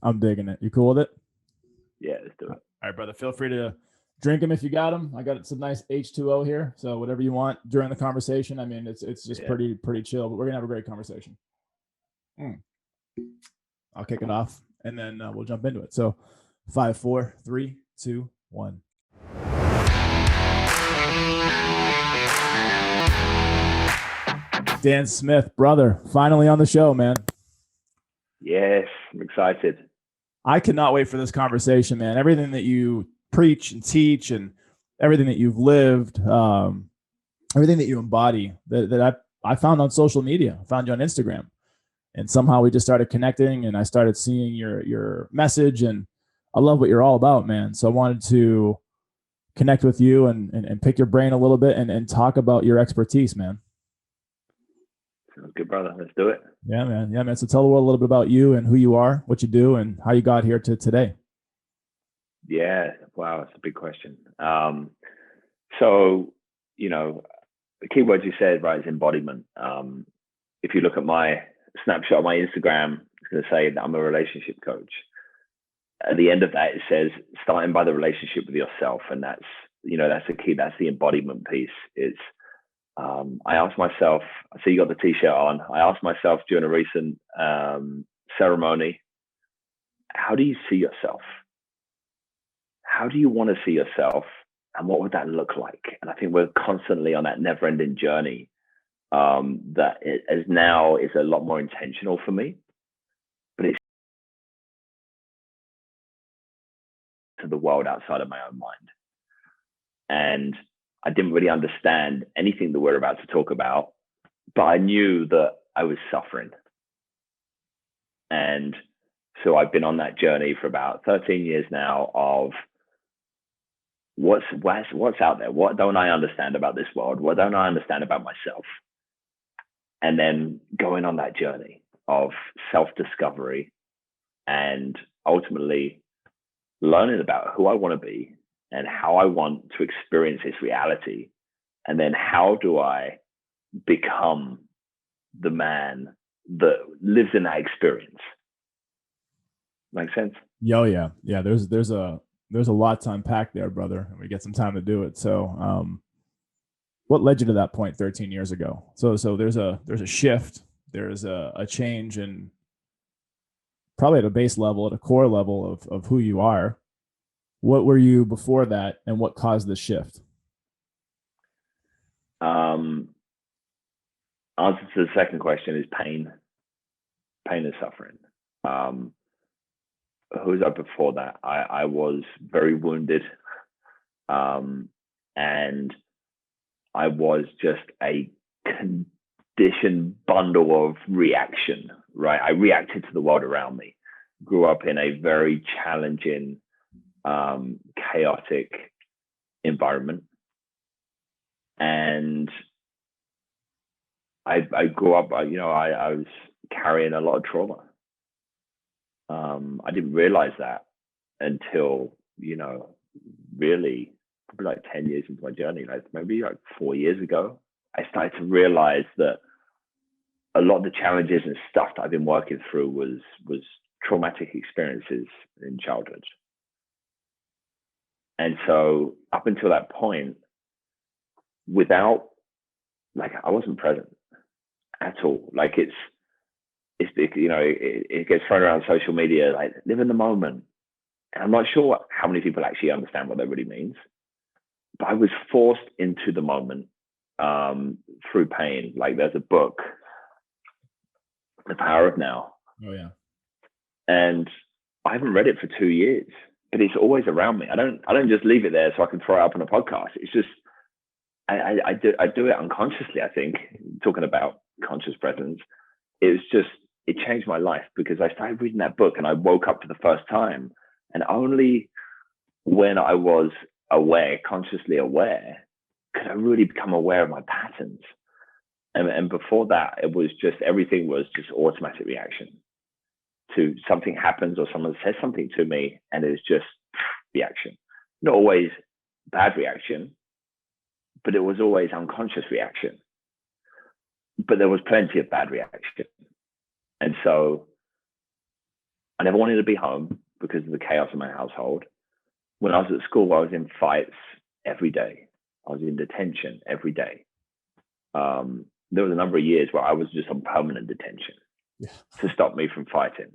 I'm digging it. You cool with it? Yeah, let's do All it. right, brother. Feel free to drink them if you got them. I got some nice H2O here, so whatever you want during the conversation. I mean, it's just Yeah. pretty chill, but we're gonna have a great conversation. Mm. I'll kick it off, and then we'll jump into it. So, 5, 4, 3, 2, 1. Dan Smith, brother, finally on the show, man. Yes, I'm excited. I cannot wait for this conversation, man. Everything that you preach and teach, and everything that you've lived, everything that you embody, that I found on social media. I found you on Instagram, and somehow we just started connecting, and I started seeing your message, and I love what you're all about, man. So I wanted to connect with you and pick your brain a little bit and talk about your expertise, man. Sounds good, brother. Let's do it. Yeah, man. Yeah, man. So tell the world a little bit about you and who you are, what you do, and how you got here to today. Yeah. Wow, that's a big question. So, you know, the key words you said, right, is embodiment. If you look at my snapshot on my Instagram, it's going to say that I'm a relationship coach. At the end of that, it says starting by the relationship with yourself, and that's the key. That's the embodiment piece. It's I asked myself. I see you got the t-shirt on. I asked myself during a recent ceremony, how do you see yourself? How do you want to see yourself? And what would that look like? And I think we're constantly on that never-ending journey that it, as now is a lot more intentional for me, but it's to the world outside of my own mind. And I didn't really understand anything that we're about to talk about, but I knew that I was suffering. And so I've been on that journey for about 13 years now of what's out there? What don't I understand about this world? What don't I understand about myself? And then going on that journey of self-discovery and ultimately learning about who I want to be and how I want to experience this reality. And then how do I become the man that lives in that experience? Make sense? Yo, yeah, yeah. There's a lot to unpack there, brother, and we get some time to do it. So, what led you to that point 13 years ago? So there's a shift, there's a change, and probably at a base level, at a core level of who you are. What were you before that, and what caused the shift? Um, Answer to the second question is pain. Pain and suffering. Who was I before that? I was very wounded, and I was just a conditioned bundle of reaction. Right, I reacted to the world around me. Grew up in a very challenging, chaotic environment, and I grew up. I was carrying a lot of trauma. I didn't realize that until, really probably like 10 years into my journey, like maybe like 4 years ago, I started to realize that a lot of the challenges and stuff that I've been working through was traumatic experiences in childhood. And so up until that point, without like I wasn't present at all. Like it gets thrown around social media like live in the moment. And I'm not sure how many people actually understand what that really means. But I was forced into the moment through pain. Like there's a book, The Power of Now. Oh yeah. And I haven't read it for 2 years, but it's always around me. I don't just leave it there so I can throw it up on a podcast. It's just I do it unconsciously, I think, talking about conscious presence. It changed my life because I started reading that book and I woke up for the first time. And only when I was aware, consciously aware, could I really become aware of my patterns. And before that, it was just everything was just automatic reaction to something happens or someone says something to me, and it's just reaction. Not always bad reaction, but it was always unconscious reaction. But there was plenty of bad reaction. And so I never wanted to be home because of the chaos in my household. When I was at school, I was in fights every day. I was in detention every day. There was a number of years where I was just on permanent detention to stop me from fighting.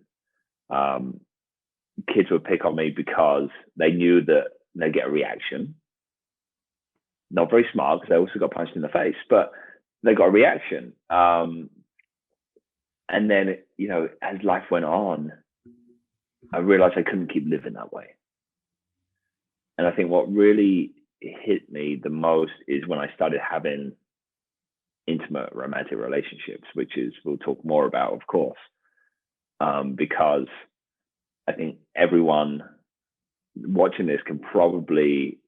Kids would pick on me because they knew that they'd get a reaction. Not very smart, because they also got punched in the face, but they got a reaction. And then, as life went on, I realized I couldn't keep living that way. And I think what really hit me the most is when I started having intimate romantic relationships, which is, we'll talk more about, of course, because I think everyone watching this can probably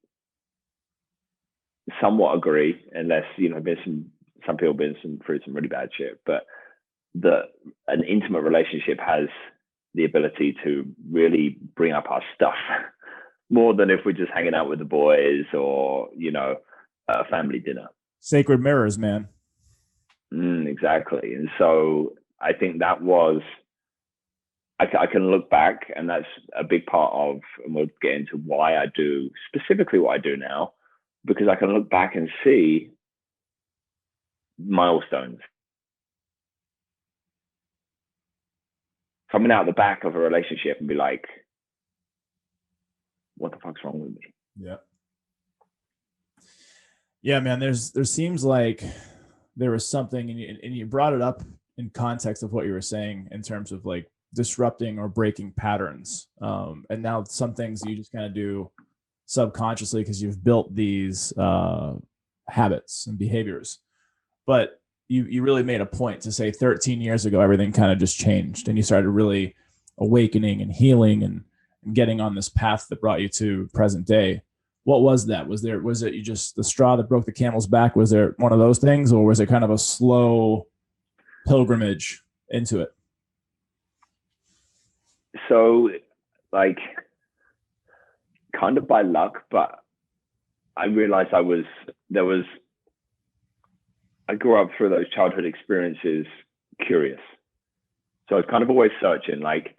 somewhat agree, unless, some people been through some really bad shit, but an intimate relationship has the ability to really bring up our stuff more than if we're just hanging out with the boys or, a family dinner. Sacred mirrors, man. Exactly. And so I think that was, I can look back, and that's a big part of, and we'll get into why I do specifically what I do now, because I can look back and see milestones. Coming out the back of a relationship and be like, what the fuck's wrong with me? Yeah. Yeah, man, there seems like there was something, and you brought it up in context of what you were saying in terms of like disrupting or breaking patterns. And now some things you just kind of do subconsciously because you've built these habits and behaviors. But you really made a point to say 13 years ago, everything kind of just changed, and you started really awakening and healing and getting on this path that brought you to present day. What was that? Was it you just the straw that broke the camel's back? Was there one of those things, or was it kind of a slow pilgrimage into it? So, like, kind of by luck, but I realized I grew up through those childhood experiences curious. So I was kind of always searching, like,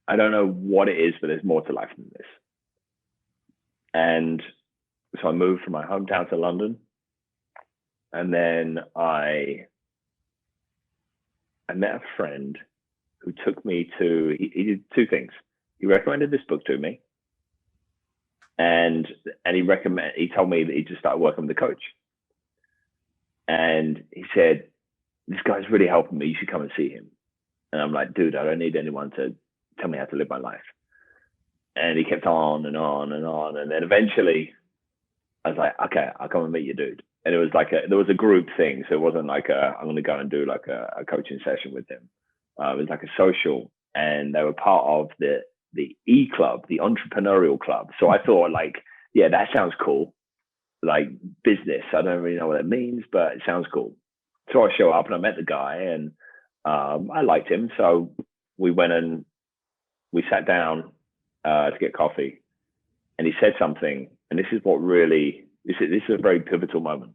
I don't know what it is, but there's more to life than this. And so I moved from my hometown to London. And then I met a friend who took me to, he did two things. He recommended this book to me. And he told me that he just started working with the coach. And he said, this guy's really helping me. You should come and see him. And I'm like, dude, I don't need anyone to tell me how to live my life. And he kept on and on and on. And then eventually I was like, okay, I'll come and meet you, dude. And it was like there was a group thing. So it wasn't like I'm going to go and do like a coaching session with him. It was like a social, and they were part of the E Club, the entrepreneurial club. So I thought, like, yeah, that sounds cool. Like business. I don't really know what it means, but it sounds cool. So I show up and I met the guy, and I liked him. So we went and we sat down to get coffee, and he said something, and this is a very pivotal moment.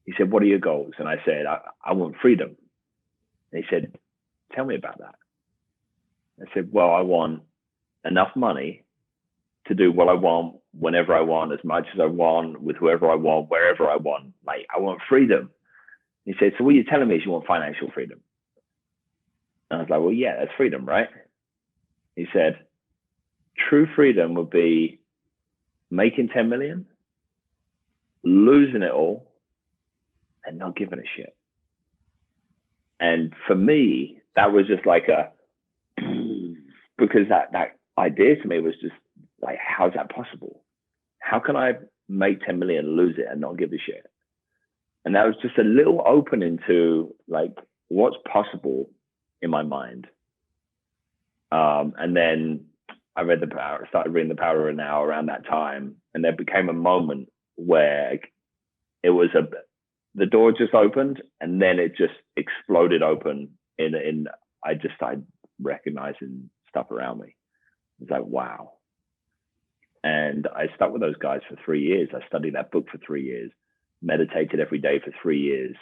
He said, what are your goals? And I said, I want freedom. And he said, tell me about that. I said, well, I want enough money to do what I want, whenever I want, as much as I want, with whoever I want, wherever I want. Like, I want freedom. He said, so what you're telling me is you want financial freedom. And I was like, well, yeah, that's freedom, right? He said, true freedom would be making 10 million, losing it all, and not giving a shit. And for me, that was just like because that idea to me was just like, how's that possible? How can I make 10 million, lose it, and not give a shit? And that was just a little opening to like what's possible in my mind. And then I started reading The Power of Now around that time. And there became a moment where it was the door just opened, and then it just exploded open I just started recognizing stuff around me. It was like, wow. And I stuck with those guys for 3 years. I studied that book for 3 years, meditated every day for 3 years.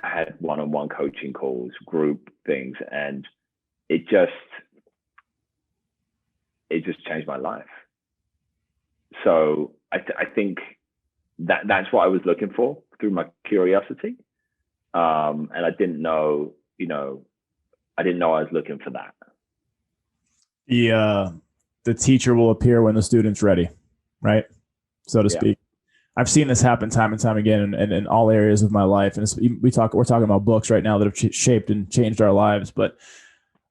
I had one-on-one coaching calls, group things, and it just changed my life. So I think that's what I was looking for through my curiosity. And I didn't know, I was looking for that. The teacher will appear when the student's ready, right? So to speak. I've seen this happen time and time again in all areas of my life. And we're talking about books right now that have shaped and changed our lives, but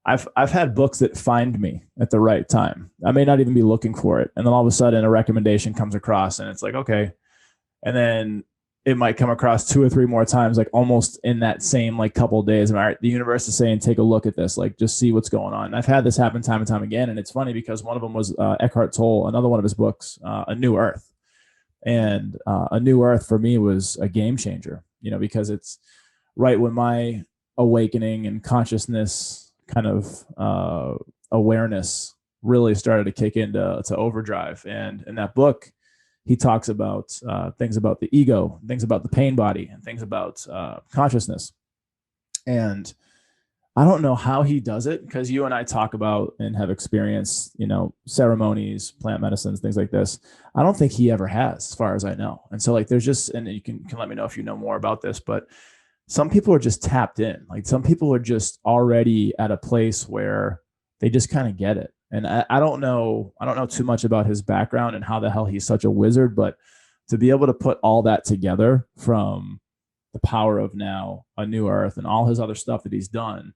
I've had books that find me at the right time. I may not even be looking for it. And then all of a sudden a recommendation comes across and it's like, okay. And then it might come across 2 or 3 more times, like almost in that same like couple of days. And all right, the universe is saying, take a look at this, like just see what's going on. And I've had this happen time and time again. And it's funny because one of them was Eckhart Tolle, another one of his books, A New Earth. And A New Earth for me was a game changer, because it's right when my awakening and consciousness kind of awareness really started to kick into overdrive. And in that book, he talks about things about the ego, things about the pain body, and things about consciousness. And I don't know how he does it, because you and I talk about and have experienced, ceremonies, plant medicines, things like this. I don't think he ever has, as far as I know. And so like, there's just, and you can let me know if you know more about this, but some people are just tapped in. Like some people are just already at a place where they just kind of get it. And I don't know too much about his background and how the hell he's such a wizard, but to be able to put all that together, from the power of now A New Earth and all his other stuff that he's done,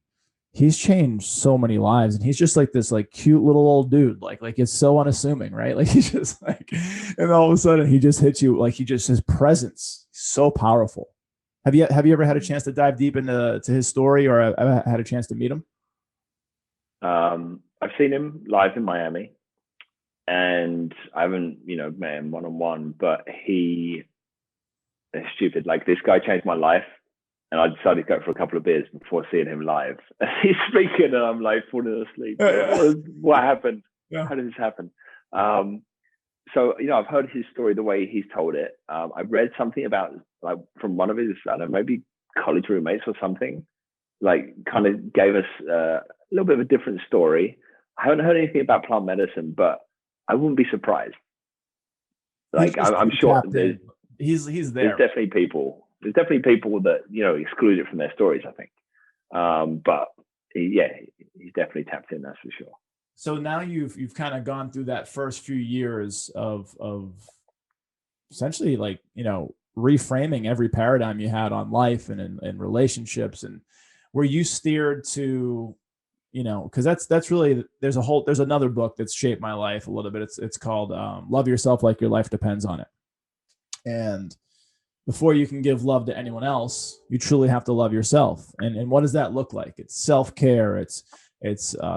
he's changed so many lives. And he's just like this like cute little old dude. Like it's so unassuming, right? Like he's just like, and all of a sudden he just hits you. Like his presence so powerful. Have you ever had a chance to dive deep into his story, or had a chance to meet him? I've seen him live in Miami, and I haven't, met him one-on-one, but it's stupid. Like this guy changed my life, and I decided to go for a couple of beers before seeing him live. He's speaking, and I'm like falling asleep. What happened? Yeah. How did this happen? So, I've heard his story, the way he's told it. I've read something about, like, from one of his, I don't know, maybe college roommates or something, like kind of gave us a little bit of a different story. I haven't heard anything about plant medicine, but I wouldn't be surprised. Like I'm sure he's there. There's definitely people that exclude it from their stories, I think. But he's definitely tapped in, that's for sure. So now you've kind of gone through that first few years of essentially like reframing every paradigm you had on life and in relationships, and where you steered to, because that's really, there's another book that's shaped my life a little bit. It's called Love Yourself Like Your Life Depends on It. And before you can give love to anyone else, you truly have to love yourself. And what does that look like? It's self-care. It's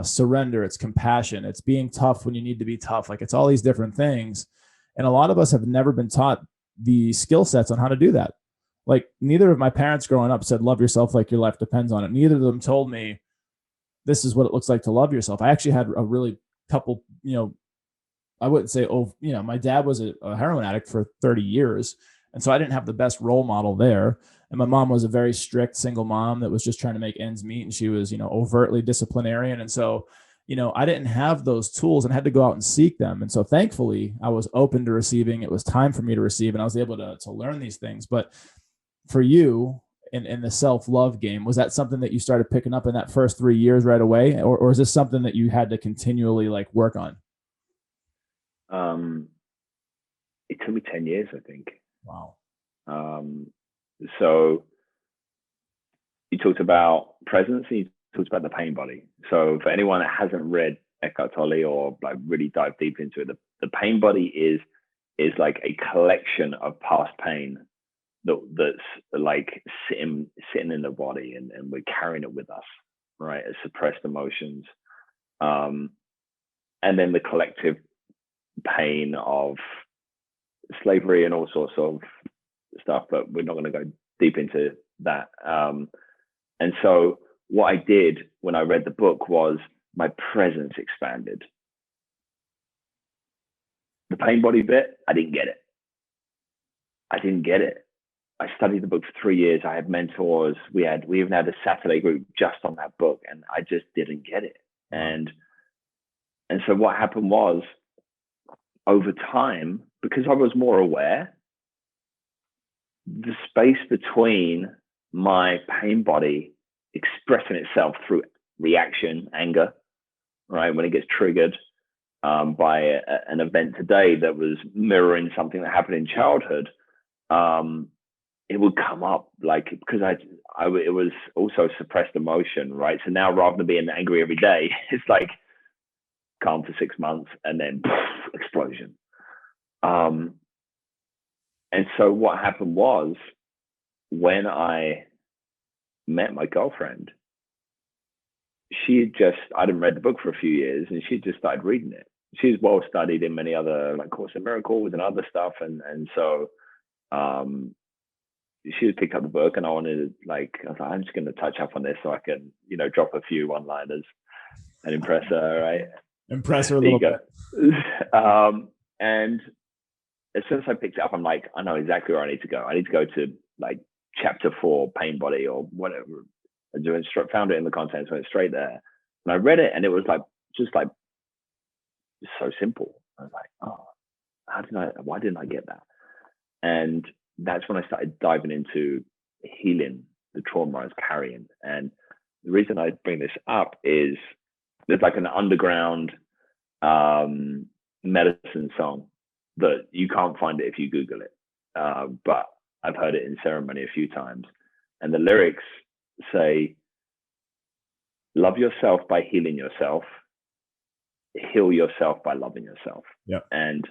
surrender. It's compassion. It's being tough when you need to be tough. Like it's all these different things. And a lot of us have never been taught the skill sets on how to do that. Like neither of my parents growing up said, love yourself like your life depends on it. Neither of them told me this is what it looks like to love yourself. I actually had a really couple, I wouldn't say, my dad was a heroin addict for 30 years. And so I didn't have the best role model there. And my mom was a very strict single mom that was just trying to make ends meet. And she was, overtly disciplinarian. And so, I didn't have those tools and had to go out and seek them. And so thankfully I was open to receiving. It was time for me to receive, and I was able to learn these things. But for you in the self-love game, was that something that you started picking up in that first 3 years right away? Or is this something that you had to continually like work on? It took me 10 years, I think. Wow. So you talked about presence, and you talked about the pain body. So for anyone that hasn't read Eckhart Tolle or like really dive deep into it, the pain body is like a collection of past pain that's like sitting in the body, and we're carrying it with us, right? As suppressed emotions. And then the collective pain of slavery and all sorts of stuff, but we're not going to go deep into that. And so what I did when I read the book was my presence expanded. The pain body bit, I didn't get it. I studied the book for 3 years. I had mentors. We even had a Saturday group just on that book, and I just didn't get it. And so what happened was, over time, because I was more aware, the space between my pain body expressing itself through reaction, anger, right, when it gets triggered by an event today that was mirroring something that happened in childhood, it would come up, like, because it was also suppressed emotion, right? So now, rather than being angry every day, it's like calm for 6 months and then poof, explosion. And so what happened was, when I met my girlfriend, I hadn't read the book for a few years, and she just started reading it. She's well studied in many other, like, Course in Miracles and other stuff. And so she had picked up the book, and I was like, I'm just going to touch up on this so I can, drop a few one-liners and impress her, right? Impress her a little bit. And as soon as I picked it up, I'm like, I know exactly where I need to go. I need to go to, like, chapter 4, pain body or whatever. I found it in the contents, went straight there. And I read it, and it was just so simple. I was like, oh, why didn't I get that? And that's when I started diving into healing the trauma I was carrying. And the reason I bring this up is there's like an underground medicine song that you can't find it if you Google it. But I've heard it in ceremony a few times. And the lyrics say, love yourself by healing yourself, heal yourself by loving yourself. Yeah. And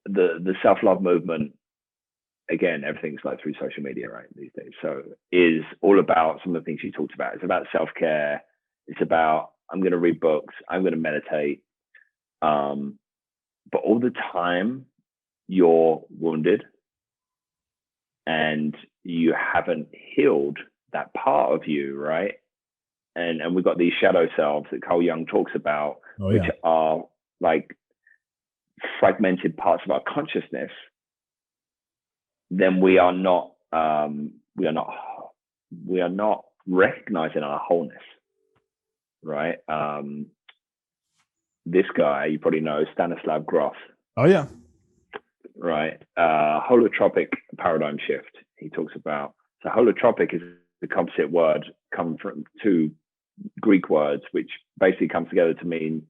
the self-love movement, again, everything's like through social media, right, these days. So is all about some of the things you talked about. It's about self-care. It's about, I'm going to read books. I'm going to meditate. But all the time you're wounded and you haven't healed that part of you, right? And we've got these shadow selves that Carl Jung talks about, which are like fragmented parts of our consciousness. Then we are not recognizing our wholeness, right? This guy, you probably know, Stanislav Grof. Oh yeah. Right. Holotropic paradigm shift. He talks about, so holotropic is the composite word, come from two Greek words, which basically comes together to mean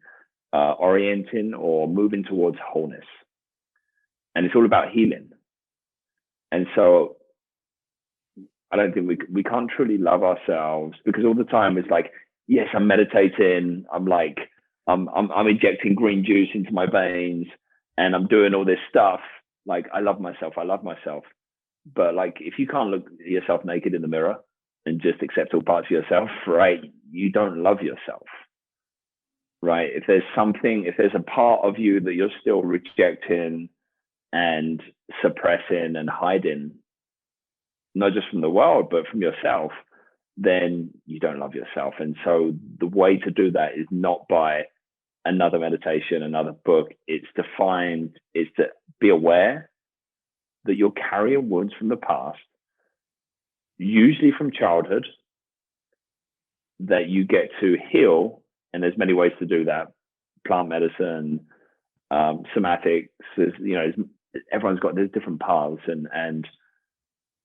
orienting or moving towards wholeness. And it's all about healing. And so I don't think we can't truly love ourselves, because all the time it's like, yes, I'm meditating. I'm injecting green juice into my veins and I'm doing all this stuff. Like, I love myself. But like, if you can't look at yourself naked in the mirror and just accept all parts of yourself, right, you don't love yourself, right? If there's a part of you that you're still rejecting and suppressing and hiding, not just from the world, but from yourself, then you don't love yourself. And so the way to do that is not by another meditation, another book. It's to be aware that you're carrying wounds from the past, usually from childhood, that you get to heal. And there's many ways to do that. Plant medicine, somatics, there's different paths, and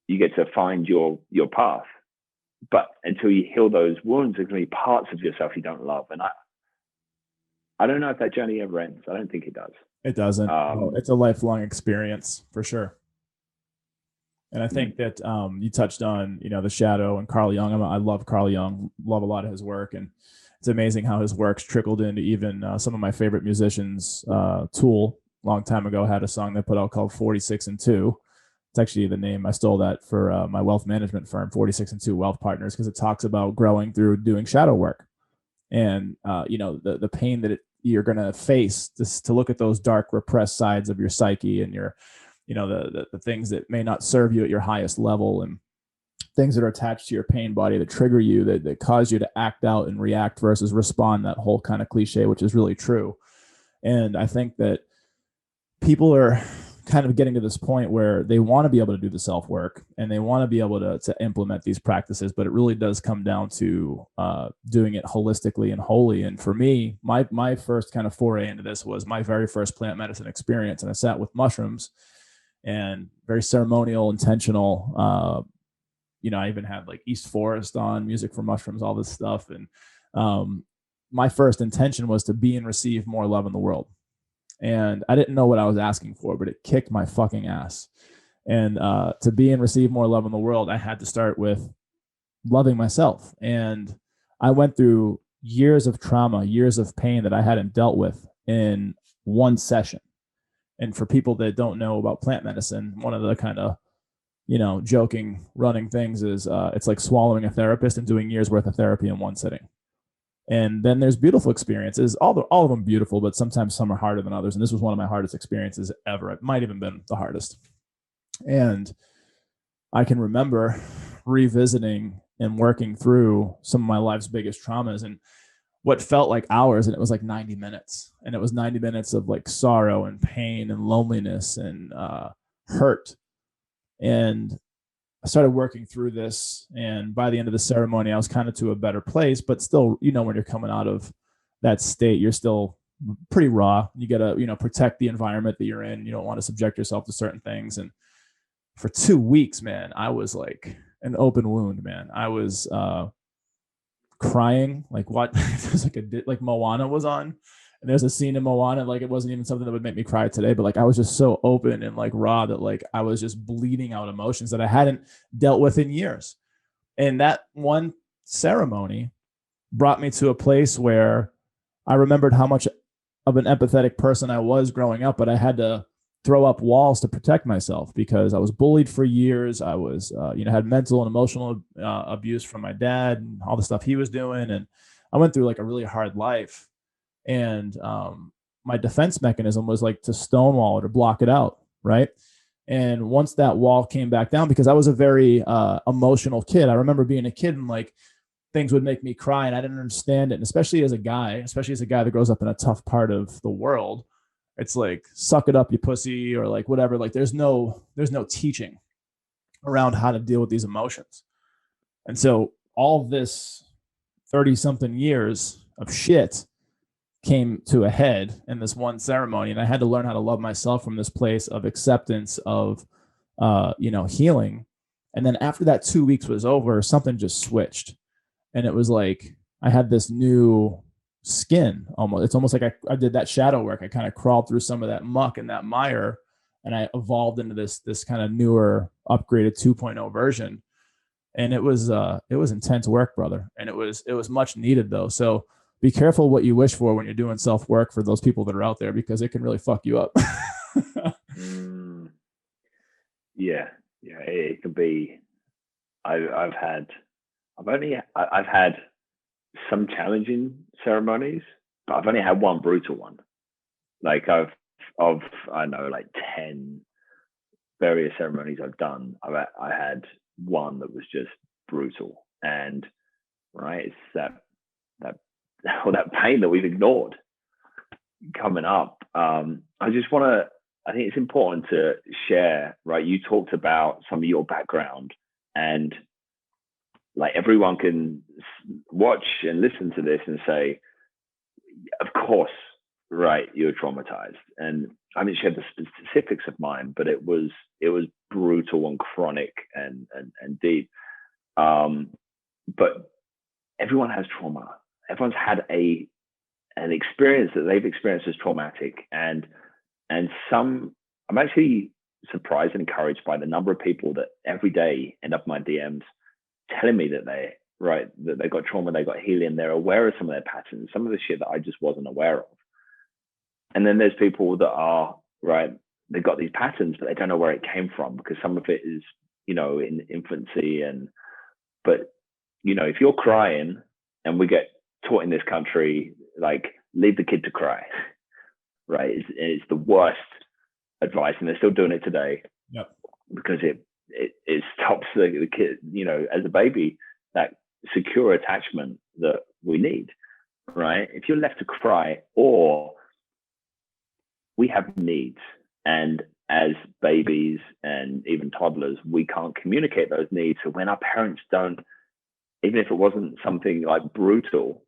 you get to find your path. But until you heal those wounds, there's going to be parts of yourself you don't love. And I don't know if that journey ever ends. I don't think it does. It doesn't. It's a lifelong experience for sure. And I think that you touched on, the shadow and Carl Jung. I love Carl Jung, love a lot of his work. And it's amazing how his work's trickled into even some of my favorite musicians. Tool, a long time ago, had a song they put out called 46 and 2. It's actually the name. I stole that for my wealth management firm, 46 and 2 Wealth Partners, because it talks about growing through doing shadow work. And, the pain that you're going to face, to look at those dark, repressed sides of your psyche and your, the things that may not serve you at your highest level, and things that are attached to your pain body that trigger you, that cause you to act out and react versus respond, that whole kind of cliche, which is really true. And I think that people are kind of getting to this point where they want to be able to do the self work and they want to be able to implement these practices, but it really does come down to doing it holistically and wholly. And for me, my first kind of foray into this was my very first plant medicine experience, and I sat with mushrooms, and very ceremonial, intentional. I even had like East Forest on, music for mushrooms, all this stuff, and my first intention was to be and receive more love in the world. And I didn't know what I was asking for, but it kicked my fucking ass. And to be and receive more love in the world, I had to start with loving myself. And I went through years of trauma, years of pain that I hadn't dealt with in one session. And for people that don't know about plant medicine, one of the kind of, joking, running things is it's like swallowing a therapist and doing years worth of therapy in one sitting. And then there's beautiful experiences, all of them beautiful, but sometimes some are harder than others. And this was one of my hardest experiences ever. It might even been the hardest. And I can remember revisiting and working through some of my life's biggest traumas and what felt like hours. And it was like 90 minutes. And it was 90 minutes of like sorrow and pain and loneliness and hurt. And I started working through this, and by the end of the ceremony, I was kind of to a better place, but still, when you're coming out of that state, you're still pretty raw. You got to, protect the environment that you're in. You don't want to subject yourself to certain things. And for 2 weeks, man, I was like an open wound, man. I was crying. Like what? There's like Moana was on. And there's a scene in Moana, like it wasn't even something that would make me cry today, but like I was just so open and like raw that like I was just bleeding out emotions that I hadn't dealt with in years. And that one ceremony brought me to a place where I remembered how much of an empathetic person I was growing up, but I had to throw up walls to protect myself because I was bullied for years. I was, had mental and emotional abuse from my dad and all the stuff he was doing. And I went through like a really hard life. And my defense mechanism was like to stonewall it or block it out, right? And once that wall came back down, because I was a very emotional kid, I remember being a kid and like things would make me cry and I didn't understand it. And especially as a guy that grows up in a tough part of the world, it's like, suck it up, you pussy, or like whatever. Like there's no teaching around how to deal with these emotions. And so all of this 30 something years of shit came to a head in this one ceremony. And I had to learn how to love myself from this place of acceptance of, healing. And then after that 2 weeks was over, something just switched. And it was like, I had this new skin almost. It's almost like I did that shadow work. I kind of crawled through some of that muck and that mire, and I evolved into this kind of newer, upgraded 2.0 version. And it was intense work, brother. And it was much needed though. So be careful what you wish for when you're doing self-work for those people that are out there, because it can really fuck you up. Yeah, it can be. I've had some challenging ceremonies, but I've only had one brutal one. Like I know like 10 various ceremonies I've done. I had one that was just brutal, and right, it's that pain that we've ignored coming up. I think it's important to share, right? You talked about some of your background, and like everyone can watch and listen to this and say, of course, right, you're traumatized. And I haven't shared the specifics of mine, but it was brutal and chronic and deep. But everyone has trauma. Everyone's had an experience that they've experienced as traumatic, and some. I'm actually surprised and encouraged by the number of people that every day end up in my DMs telling me that they got trauma, they got healing, they're aware of some of their patterns, some of the shit that I just wasn't aware of. And then there's people that are right, they've got these patterns, but they don't know where it came from, because some of it is, in infancy. But if you're crying, and we get taught in this country, like, leave the kid to cry, right? It's the worst advice, and they're still doing it today. Yep. Because it stops the kid, as a baby, that secure attachment that we need, right? If you're left to cry, or we have needs, and as babies and even toddlers, we can't communicate those needs. So when our parents don't, even if it wasn't something like brutal,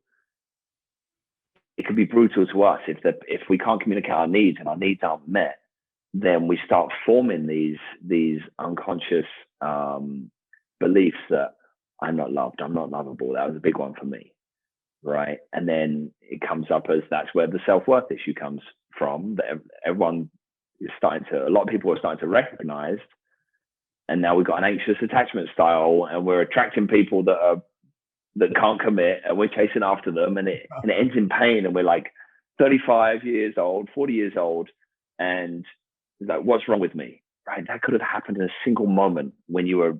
it could be brutal to us. If we can't communicate our needs and our needs aren't met, then we start forming these unconscious beliefs that I'm not loved, I'm not lovable. That was a big one for me, right? And then it comes up as that's where the self-worth issue comes from. That everyone is a lot of people are starting to recognize. And now we've got an anxious attachment style, and we're attracting people that can't commit, and we're chasing after them, and it ends in pain. And we're like 35 years old, 40 years old, and it's like, what's wrong with me? Right? That could have happened in a single moment when you were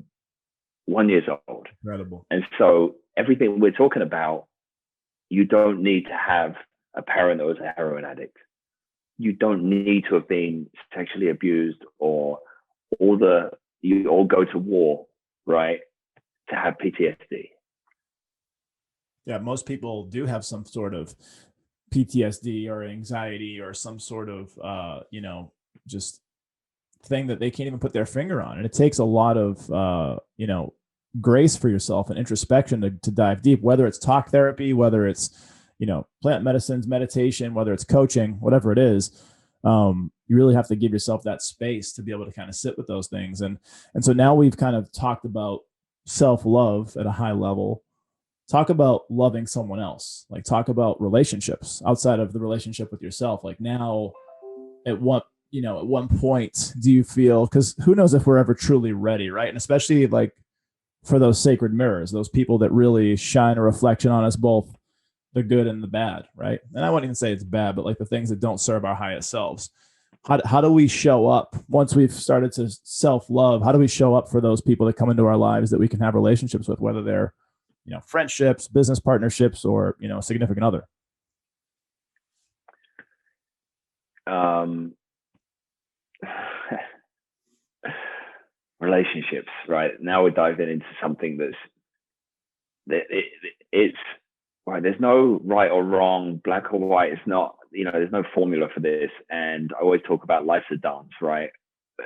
1 year old. Incredible. And so everything we're talking about, you don't need to have a parent that was a heroin addict. You don't need to have been sexually abused or you all go to war, right, to have PTSD. Yeah, most people do have some sort of PTSD or anxiety or some sort of, just thing that they can't even put their finger on. And it takes a lot of, grace for yourself and introspection to dive deep, whether it's talk therapy, whether it's, plant medicines, meditation, whether it's coaching, whatever it is. You really have to give yourself that space to be able to kind of sit with those things. And so now we've kind of talked about self-love at a high level. Talk about loving someone else. Like, talk about relationships outside of the relationship with yourself. Like, now at one point do you feel, because who knows if we're ever truly ready, right? And especially like for those sacred mirrors, those people that really shine a reflection on us, both the good and the bad, right? And I wouldn't even say it's bad, but like the things that don't serve our highest selves. How do we show up once we've started to self-love? How do we show up for those people that come into our lives that we can have relationships with, whether they're, friendships, business partnerships, or, a significant other? Relationships, right? Now we're diving into something it's right. There's no right or wrong, black or white. It's not, there's no formula for this. And I always talk about life's a dance, right?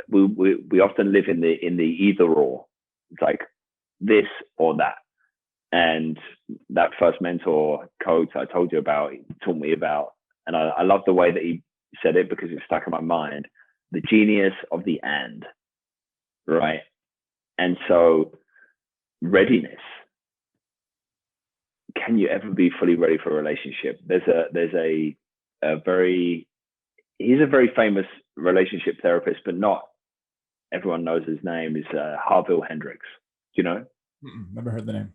We often live in the either or. It's like this or that. And that first mentor coach I told you about, he taught me about, and I love the way that he said it because it stuck in my mind, the genius of the and, right? And so readiness. Can you ever be fully ready for a relationship? He's a very famous relationship therapist, but not everyone knows his name, is Harville Hendrix. Do you know? Never heard the name.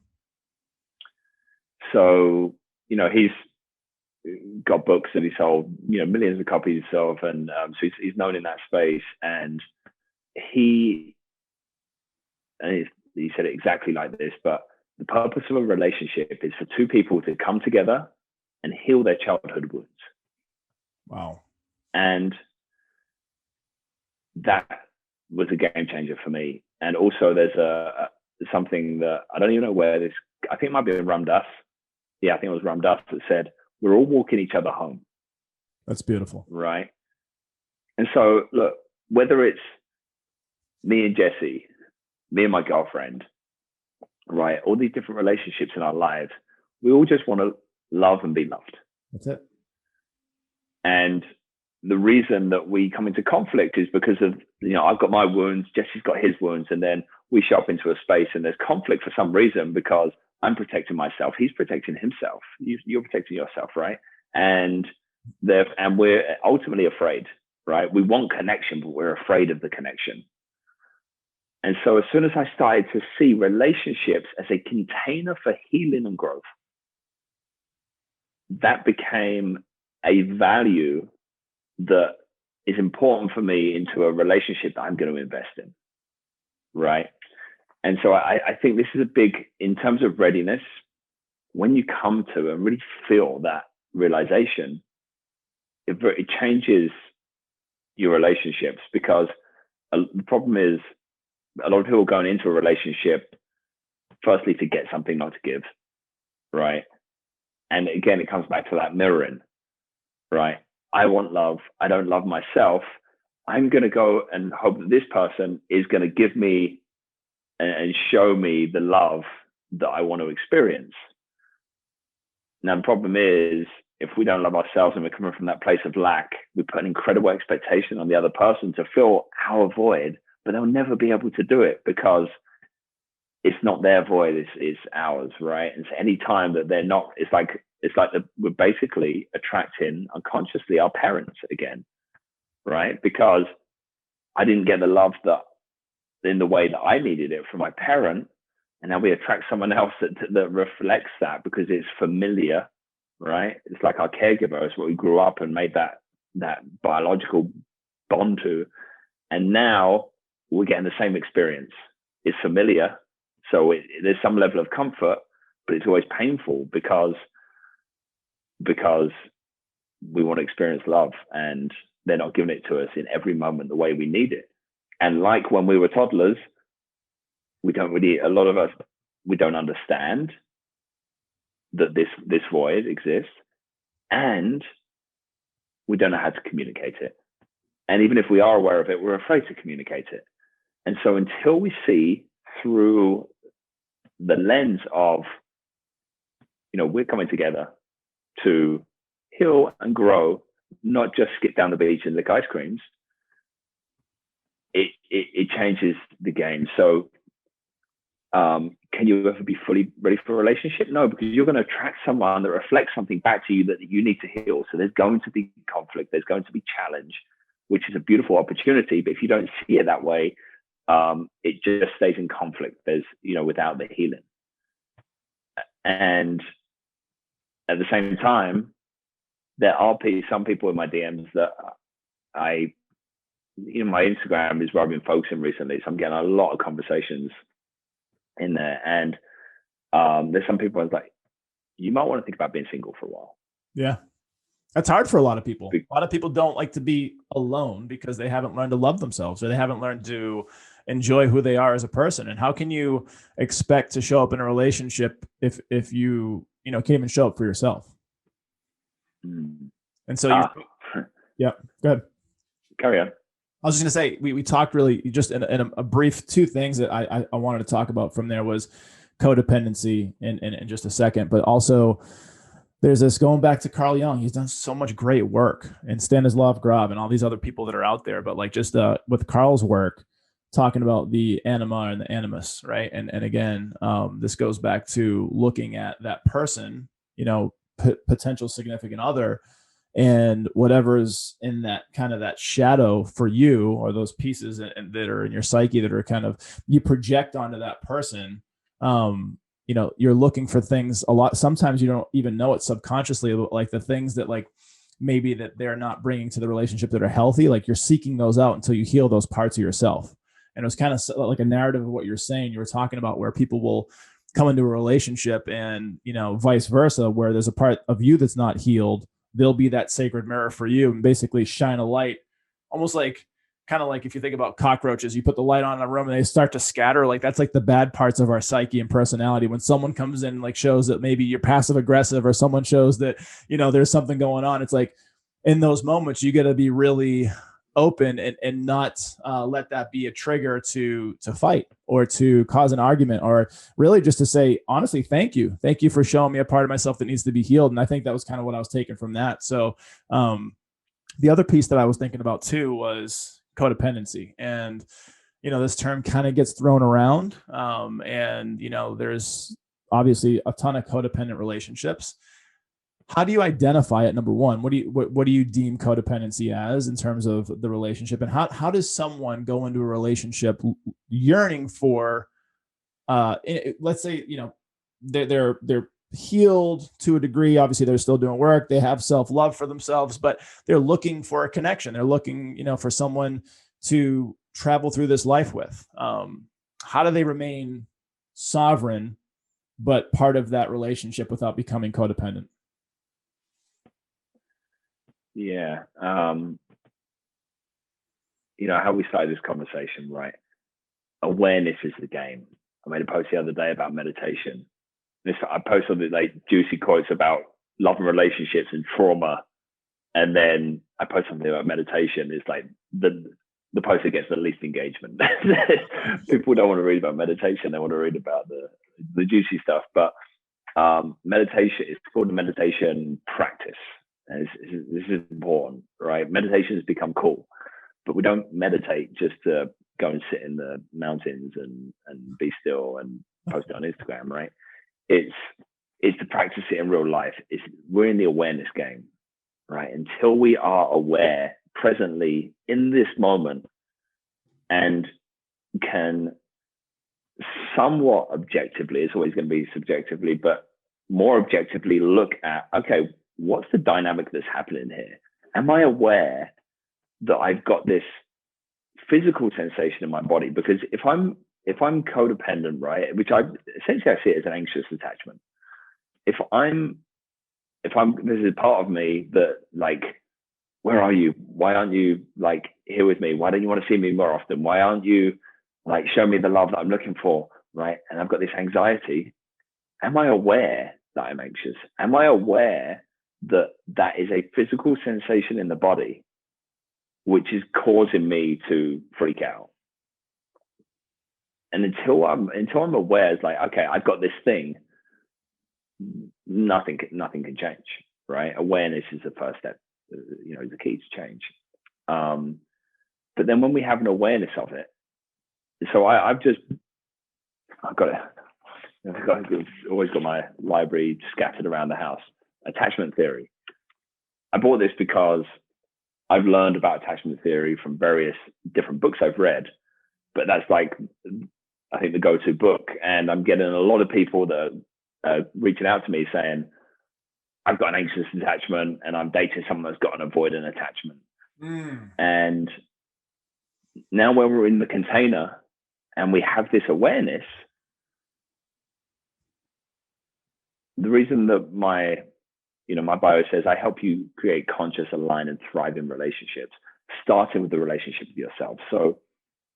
So, he's got books that he sold, millions of copies of, and so he's known in that space. And he said it exactly like this, but the purpose of a relationship is for two people to come together and heal their childhood wounds. Wow. And that was a game changer for me. And also there's something that I don't even know where this, I think it might be Ram Dass. Yeah, I think it was Ram Dass that said, we're all walking each other home. That's beautiful. Right. And so look, whether it's me and Jesse, me and my girlfriend, right, all these different relationships in our lives, we all just want to love and be loved. That's it. And the reason that we come into conflict is because of, I've got my wounds, Jesse's got his wounds, and then we show up into a space and there's conflict for some reason because I'm protecting myself, he's protecting himself, you're protecting yourself, right? And we're ultimately afraid, right? We want connection, but we're afraid of the connection. And so as soon as I started to see relationships as a container for healing and growth, that became a value that is important for me into a relationship that I'm going to invest in, right? And so I think this is a big, in terms of readiness, when you come to and really feel that realization, it changes your relationships, because the problem is a lot of people going into a relationship, firstly, to get something, not to give, right? And again, it comes back to that mirroring, right? I want love. I don't love myself. I'm going to go and hope that this person is going to give me and show me the love that I want to experience. Now, the problem is, if we don't love ourselves and we're coming from that place of lack, we put an incredible expectation on the other person to fill our void, but they'll never be able to do it because it's not their void, it's ours, right? And so any time that they're not, it's like we're basically attracting unconsciously our parents again, right? Because I didn't get the love that in the way that I needed it from my parent, and now we attract someone else that reflects that because it's familiar, right? It's like our caregiver. It's what we grew up and made that biological bond to, and now we're getting the same experience. It's familiar, so there's some level of comfort, but it's always painful because we want to experience love, and they're not giving it to us in every moment the way we need it. And like when we were toddlers, a lot of us, we don't understand that this void exists, and we don't know how to communicate it. And even if we are aware of it, we're afraid to communicate it. And so until we see through the lens of, we're coming together to heal and grow, not just skip down the beach and lick ice creams, it changes the game. So can you ever be fully ready for a relationship? No, because you're going to attract someone that reflects something back to you that you need to heal. So there's going to be conflict, there's going to be challenge, which is a beautiful opportunity. But if you don't see it that way, it just stays in conflict. There's, without the healing. And at the same time, there are some people in my DMs that my Instagram is where I've been focusing recently. So I'm getting a lot of conversations in there. And there's some people I was like, you might want to think about being single for a while. Yeah. That's hard for a lot of people. A lot of people don't like to be alone because they haven't learned to love themselves, or they haven't learned to enjoy who they are as a person. And how can you expect to show up in a relationship if you can't even show up for yourself? And so yeah, go ahead. Carry on. I was just going to say, we talked really just in a brief two things that I wanted to talk about from there was codependency in just a second, but also there's this going back to Carl Jung. He's done so much great work, and Stanislav Grof and all these other people that are out there. But like just with Carl's work, talking about the anima and the animus, right? And again, this goes back to looking at that person, potential significant other, and whatever's in that kind of that shadow for you, or those pieces that are in your psyche that are kind of you project onto that person. You're looking for things a lot. Sometimes you don't even know it subconsciously, like the things that like maybe that they're not bringing to the relationship that are healthy. Like you're seeking those out until you heal those parts of yourself. And it was kind of like a narrative of what you're saying. You were talking about where people will come into a relationship and, vice versa, where there's a part of you that's not healed. They'll be that sacred mirror for you and basically shine a light, almost like kind of like if you think about cockroaches, you put the light on in a room and they start to scatter. Like that's like the bad parts of our psyche and personality. When someone comes in, like shows that maybe you're passive aggressive, or someone shows that, there's something going on. It's like in those moments, you got to be really open and not let that be a trigger to fight or to cause an argument, or really just to say, honestly, thank you for showing me a part of myself that needs to be healed. And I think that was kind of what I was taking from that. So the other piece that I was thinking about too was codependency. And, this term kind of gets thrown around. And, there's obviously a ton of codependent relationships. How do you identify it? Number one, what do you deem codependency as in terms of the relationship? And how does someone go into a relationship yearning for, let's say, they're healed to a degree. Obviously they're still doing work. They have self-love for themselves, but they're looking for a connection. They're looking, for someone to travel through this life with. How do they remain sovereign, but part of that relationship without becoming codependent? Yeah. How we started this conversation, right? Awareness is the game. I made a post the other day about meditation. I posted like juicy quotes about love and relationships and trauma. And then I posted something about meditation. It's like the post that gets the least engagement. People don't want to read about meditation; they want to read about the juicy stuff. But meditation, it's called a meditation practice. And this is important, right? Meditation has become cool, but we don't meditate just to go and sit in the mountains and be still and post it on Instagram, right? It's to practice it in real life. We're in the awareness game, right? Until we are aware presently in this moment and can somewhat objectively, it's always going to be subjectively, but more objectively look at, okay, what's the dynamic that's happening here? Am I aware that I've got this physical sensation in my body? Because if I'm codependent, right, which I essentially see it as an anxious attachment. If I'm this is part of me that, like, where are you? Why aren't you, like, here with me? Why don't you want to see me more often? Why aren't you, like, show me the love that I'm looking for, right? And I've got this anxiety. Am I aware that I'm anxious? Am I aware that is a physical sensation in the body which is causing me to freak out? And until I'm aware, it's like, okay, I've got this thing, nothing can change, right? Awareness is the first step, is the key to change. But then when we have an awareness of it, so I've always got my library scattered around the house. Attachment theory. I bought this because I've learned about attachment theory from various different books I've read, but that's, like, I think, the go-to book. And I'm getting a lot of people that are reaching out to me saying, I've got an anxious attachment and I'm dating someone that's got an avoidant attachment. And now when we're in the container and we have this awareness, the reason that my bio says, I help you create conscious, aligned, and thriving relationships, starting with the relationship with yourself. So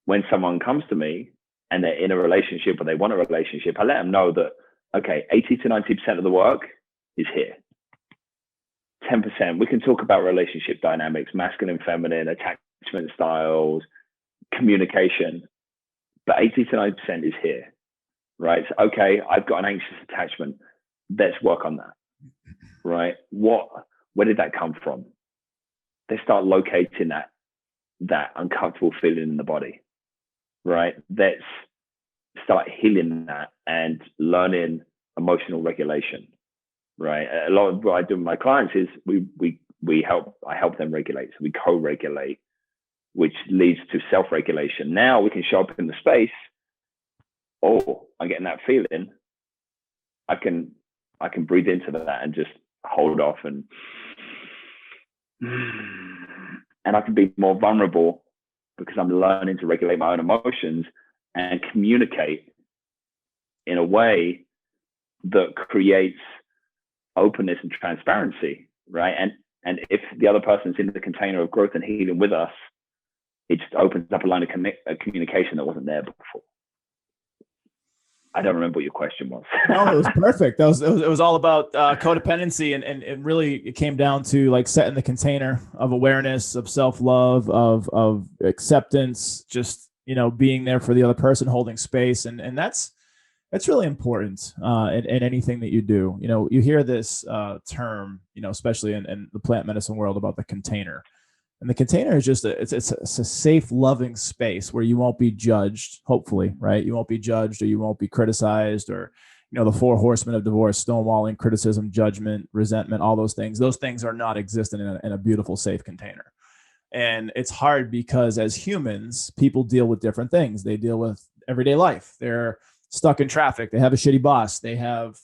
when someone comes to me and they're in a relationship or they want a relationship, I let them know that, okay, 80 to 90% of the work is here. 10%, we can talk about relationship dynamics, masculine, feminine, attachment styles, communication, but 80 to 90% is here, right? So, okay, I've got an anxious attachment. Let's work on that, right? Where did that come from? They start locating that uncomfortable feeling in the body, right? Let's start healing that and learning emotional regulation, right? A lot of what I do with my clients is I help them regulate. So we co-regulate, which leads to self-regulation. Now we can show up in the space. Oh, I'm getting that feeling. I can breathe into that and just hold off and I can be more vulnerable because I'm learning to regulate my own emotions and communicate in a way that creates openness and transparency, right? And if the other person's in the container of growth and healing with us, it just opens up a line of communication that wasn't there before. I don't remember what your question was. No, it was perfect. It was all about codependency, and really it came down to, like, setting the container of awareness, of self-love, of acceptance, just, being there for the other person, holding space. And that's really important in anything that you do. You hear this term, especially in the plant medicine world, about the container. And the container is just it's a safe, loving space where you won't be judged, hopefully, right? You won't be judged, or you won't be criticized, or, the 4 horsemen of divorce: stonewalling, criticism, judgment, resentment, all those things. Those things are not existent in a beautiful, safe container. And it's hard because as humans, people deal with different things. They deal with everyday life. They're stuck in traffic. They have a shitty boss. They have,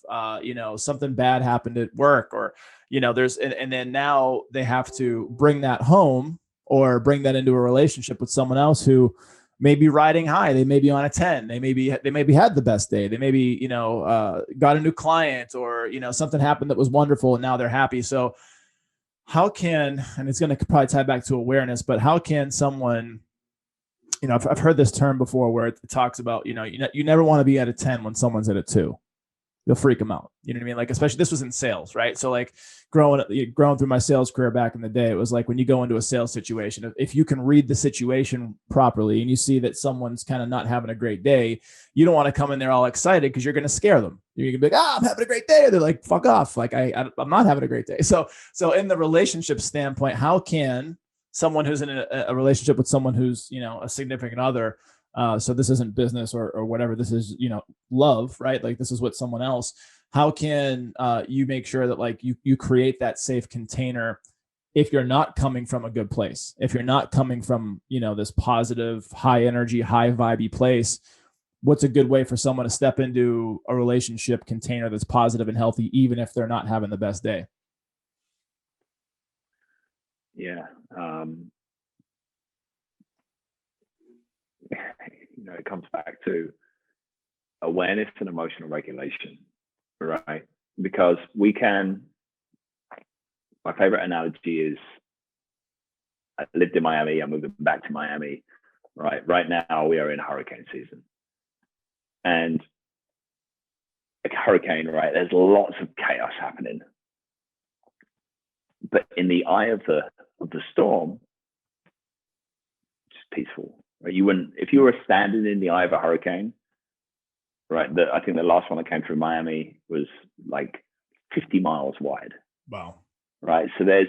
something bad happened at work, or, and then now they have to bring that home or bring that into a relationship with someone else who may be riding high. They may be on a 10. They maybe had the best day. They maybe, got a new client, or, something happened that was wonderful and now they're happy. So how can, and it's going to probably tie back to awareness, but how can someone, I've heard this term before where it talks about, you never want to be at a 10 when someone's at a 2. you'll freak them out. You know what I mean? Like, especially this was in sales, right? So like growing through my sales career back in the day, it was like when you go into a sales situation, if you can read the situation properly and you see that someone's kind of not having a great day, you don't want to come in there all excited because you're going to scare them. You're going to be like, I'm having a great day. They're like, fuck off. Like I'm not having a great day. So in the relationship standpoint, how can someone who's in a relationship with someone who's, a significant other, so this isn't business or whatever, this is, love, right? Like this is with someone else. How can you make sure that like you create that safe container if you're not coming from a good place, if you're not coming from, this positive, high energy, high vibey place? What's a good way for someone to step into a relationship container that's positive and healthy, even if they're not having the best day? Yeah. It comes back to awareness and emotional regulation, right? Because my favorite analogy is, I lived in Miami, I'm moving back to Miami, right? Right now we are in hurricane season. And a hurricane, right? There's lots of chaos happening. But in the eye of the storm, it's peaceful. Right? You wouldn't, if you were standing in the eye of a hurricane, right? I think the last one that came through Miami was like 50 miles wide. Wow. Right. So there's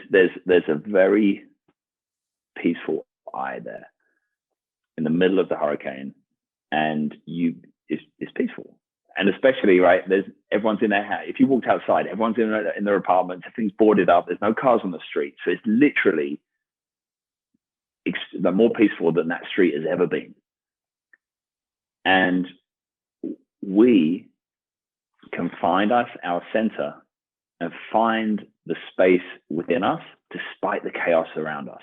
a very peaceful eye there in the middle of the hurricane, and it's peaceful. And especially, right, everyone's in their house. If you walked outside, everyone's in their apartments, everything's boarded up, there's no cars on the street. So it's literally more peaceful than that street has ever been. And we can find our center and find the space within us despite the chaos around us.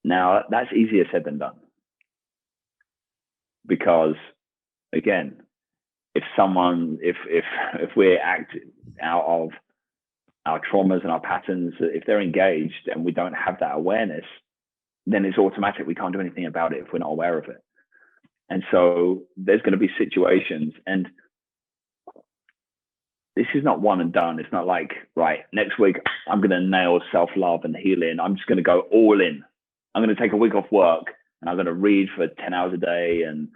Now, that's easier said than done. Because, again, if we're acting out of our traumas and our patterns, if they're engaged and we don't have that awareness, then it's automatic. We can't do anything about it if we're not aware of it. And so there's going to be situations, and this is not one and done. It's not like, right, next week I'm going to nail self-love and healing. I'm just going to go all in. I'm going to take a week off work and I'm going to read for 10 hours a day, and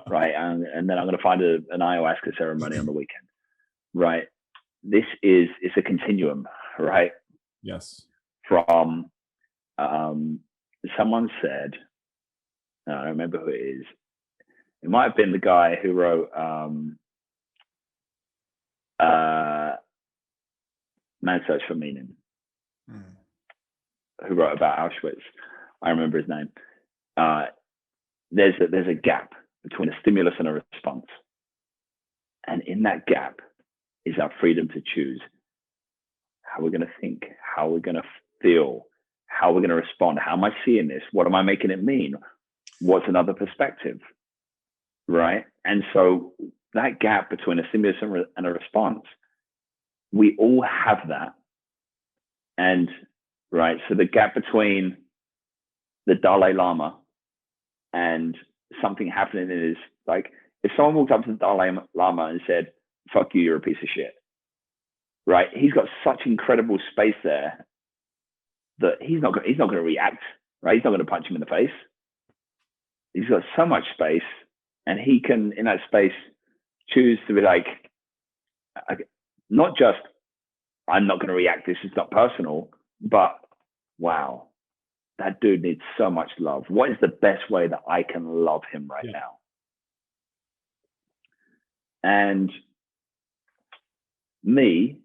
right, and then I'm going to find an ayahuasca ceremony on the weekend. Right. It's a continuum, right? Yes. From someone said, I don't remember who it is. It might have been the guy who wrote Man's Search for Meaning, who wrote about Auschwitz. I remember his name. There's a gap between a stimulus and a response. And in that gap is our freedom to choose how we're going to think, how we're going to feel, how we're going to respond. How am I seeing this? What am I making it mean? What's another perspective? Right? And so that gap between a stimulus and a response, we all have that. And right, so the gap between the Dalai Lama and something happening is like, if someone walked up to the Dalai Lama and said, fuck you, you're a piece of shit, right? He's got such incredible space there that he's not going to react, right? He's not going to punch him in the face. He's got so much space, and he can, in that space, choose to be like, not just, I'm not going to react, this is not personal, but wow, that dude needs so much love. What is the best way that I can love him right now? And me,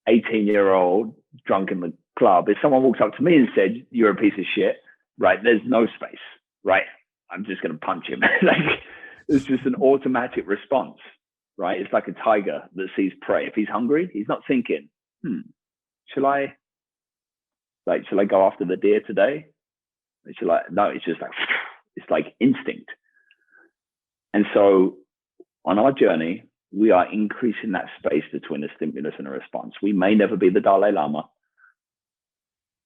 18-year-old drunk in the club, if someone walks up to me and said, you're a piece of shit, right, there's no space, right? I'm just going to punch him. Like, it's just an automatic response, right? It's like a tiger that sees prey. If he's hungry, he's not thinking, shall I go after the deer today? No, it's just like, it's like instinct. And so on our journey, we are increasing that space between a stimulus and a response. We may never be the Dalai Lama,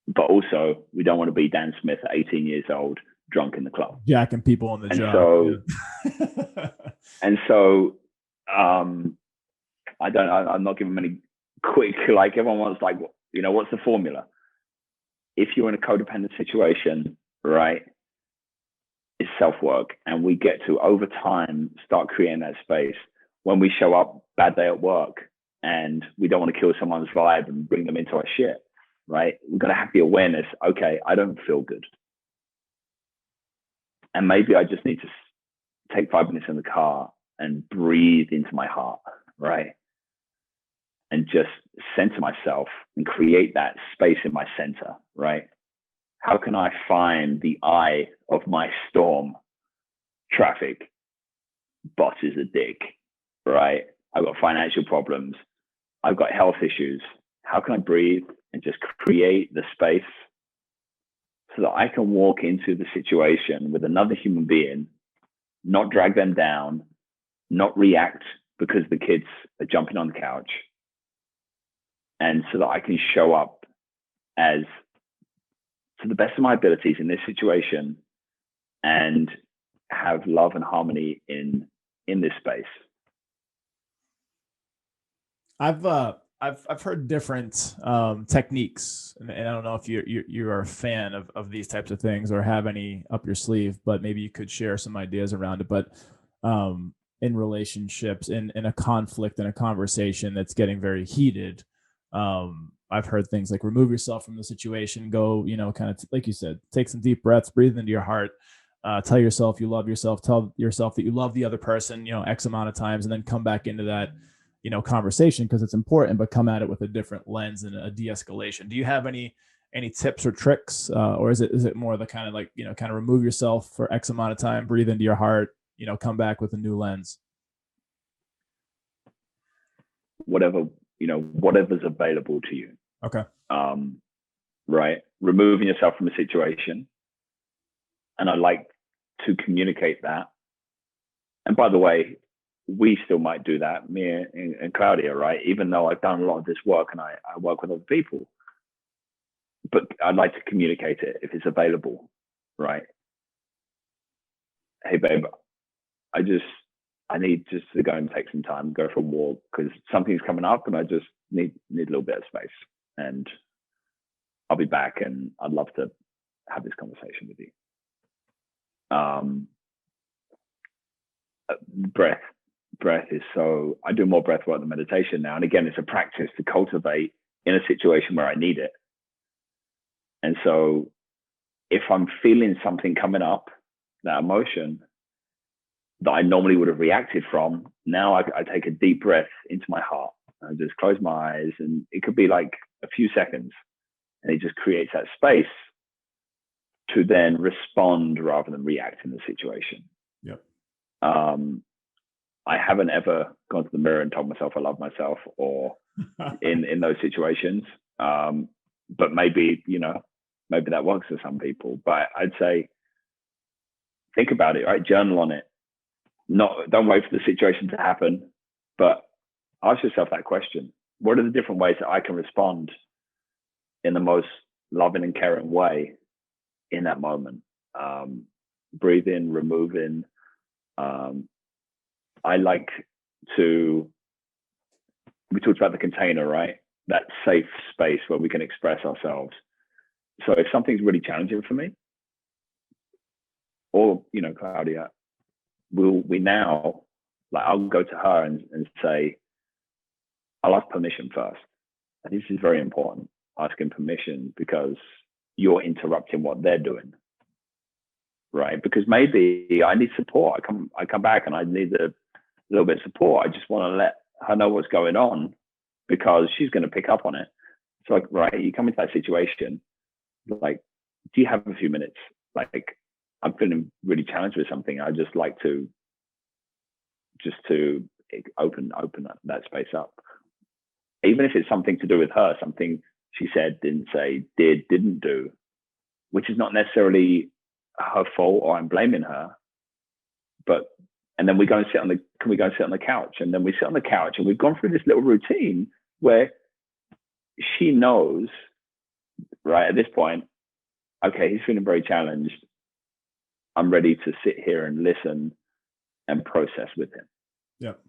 but also we don't want to be Dan Smith at 18 years old, drunk in the club. Jacking people on the job. And so I'm not giving many quick, like everyone wants, like, what's the formula? If you're in a codependent situation, right, it's self-work. And we get to, over time, start creating that space. When we show up, bad day at work, and we don't want to kill someone's vibe and bring them into our shit, right? We've got to have the awareness, okay, I don't feel good. And maybe I just need to take 5 minutes in the car and breathe into my heart, right? And just center myself and create that space in my center, right? How can I find the eye of my storm? Traffic, boss is a dick, right? I've got financial problems. I've got health issues. How can I breathe and just create the space so that I can walk into the situation with another human being, not drag them down, not react because the kids are jumping on the couch, and so that I can show up as, to the best of my abilities in this situation, and have love and harmony in this space. I've heard different techniques, and I don't know if you are a fan of these types of things or have any up your sleeve, but maybe you could share some ideas around it. But in relationships, in a conflict, in a conversation that's getting very heated, I've heard things like remove yourself from the situation, go, kind of like you said, take some deep breaths, breathe into your heart, tell yourself you love yourself, tell yourself that you love the other person, X amount of times, and then come back into that, conversation, because it's important, but come at it with a different lens and a de-escalation. Do you have any tips or tricks, or is it more the kind of like, kind of remove yourself for X amount of time, breathe into your heart, come back with a new lens? Whatever's available to you. Okay. Right. Removing yourself from a situation. And I like to communicate that. And by the way, we still might do that, me and Claudia, right? Even though I've done a lot of this work and I work with other people, but I'd like to communicate it if it's available, right? Hey, babe, I need just to go and take some time, go for a walk, because something's coming up and I just need a little bit of space, and I'll be back, and I'd love to have this conversation with you. Breath is so, I do more breath work than meditation now. And again, it's a practice to cultivate in a situation where I need it. And so if I'm feeling something coming up, that emotion that I normally would have reacted from, now I take a deep breath into my heart. I just close my eyes, and it could be like a few seconds, and it just creates that space to then respond rather than react in the situation. Yep. I haven't ever gone to the mirror and told myself I love myself, or in those situations. But maybe that works for some people. But I'd say, think about it, right? Journal on it. Don't wait for the situation to happen, but ask yourself that question. What are the different ways that I can respond in the most loving and caring way in that moment? Breathe in, remove in. I like to, we talked about the container, right? That safe space where we can express ourselves. So if something's really challenging for me, or, Claudia, we now, like, I'll go to her and say, I'll ask permission first. And this is very important, asking permission, because you're interrupting what they're doing, right? Because maybe I need support. I come back and I need a little bit of support. I just want to let her know what's going on, because she's going to pick up on it. So, like, right, you come into that situation, like, do you have a few minutes? Like, I'm feeling really challenged with something. I just like to open that space up, even if it's something to do with her, something she said, didn't say, didn't do, which is not necessarily her fault or I'm blaming her. And then we go and sit on the couch? And then we sit on the couch, and we've gone through this little routine where she knows, right, at this point, okay, he's feeling very challenged. I'm ready to sit here and listen and process with him. Yep.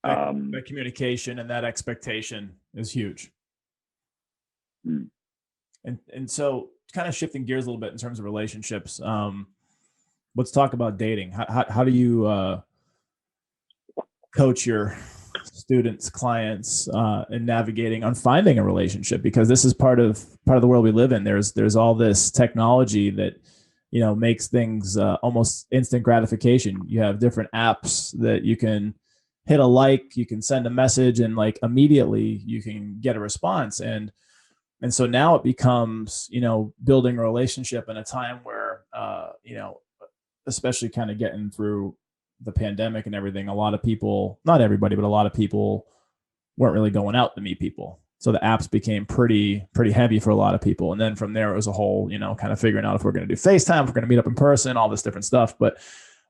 That communication and that expectation is huge. Mm. And so kind of shifting gears a little bit in terms of relationships. Let's talk about dating. How do you coach your students, clients in navigating on finding a relationship? Because this is part of the world we live in. There's all this technology that makes things almost instant gratification. You have different apps that you can hit a like, you can send a message, and like immediately you can get a response. And so now it becomes building a relationship in a time where especially kind of getting through the pandemic and everything, a lot of people, not everybody, but a lot of people weren't really going out to meet people. So the apps became pretty heavy for a lot of people. And then from there, it was a whole, kind of figuring out if we're going to do FaceTime, if we're going to meet up in person, all this different stuff. But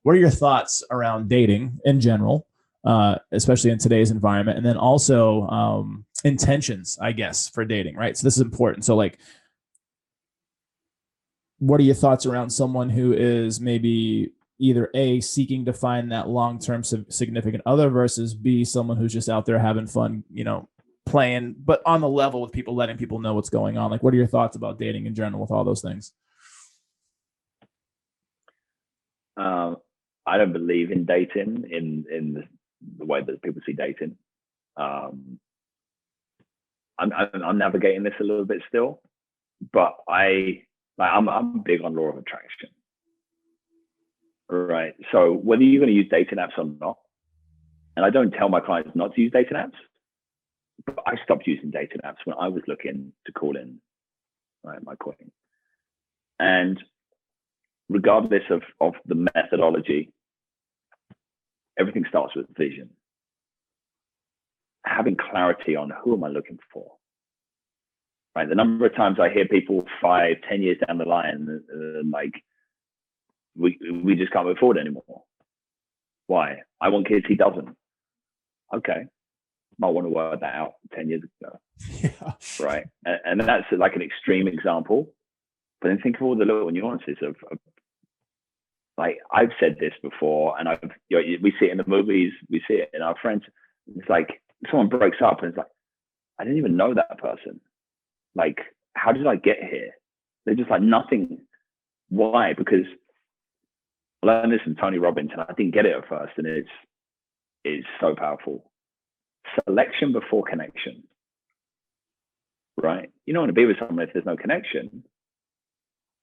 what are your thoughts around dating in general, especially in today's environment? And then also intentions, I guess, for dating, right? So this is important. So like, what are your thoughts around someone who is maybe either A, seeking to find that long-term significant other, versus B, someone who's just out there having fun, playing, but on the level with people, letting people know what's going on? Like, what are your thoughts about dating in general with all those things? I don't believe in dating in the way that people see dating. I'm navigating this a little bit still, but I'm big on law of attraction. Right. So whether you're going to use dating apps or not, and I don't tell my clients not to use dating apps, but I stopped using dating apps when I was looking to call in my queen. And regardless of the methodology, everything starts with vision. Having clarity on who am I looking for. Right. The number of times I hear people 5-10 years down the line like, we just can't move forward anymore. Why? I want kids, he doesn't. Okay. Might want to work that out 10 years ago. Yeah. Right. And that's like an extreme example. But then think of all the little nuances of like, I've said this before, and we see it in the movies, we see it in our friends. It's like someone breaks up and it's like, I didn't even know that person. Like, how did I get here? They're just like nothing. Why? Because I learned this from Tony Robbins, and I didn't get it at first, and it's so powerful. Selection before connection. Right? You don't want to be with someone if there's no connection.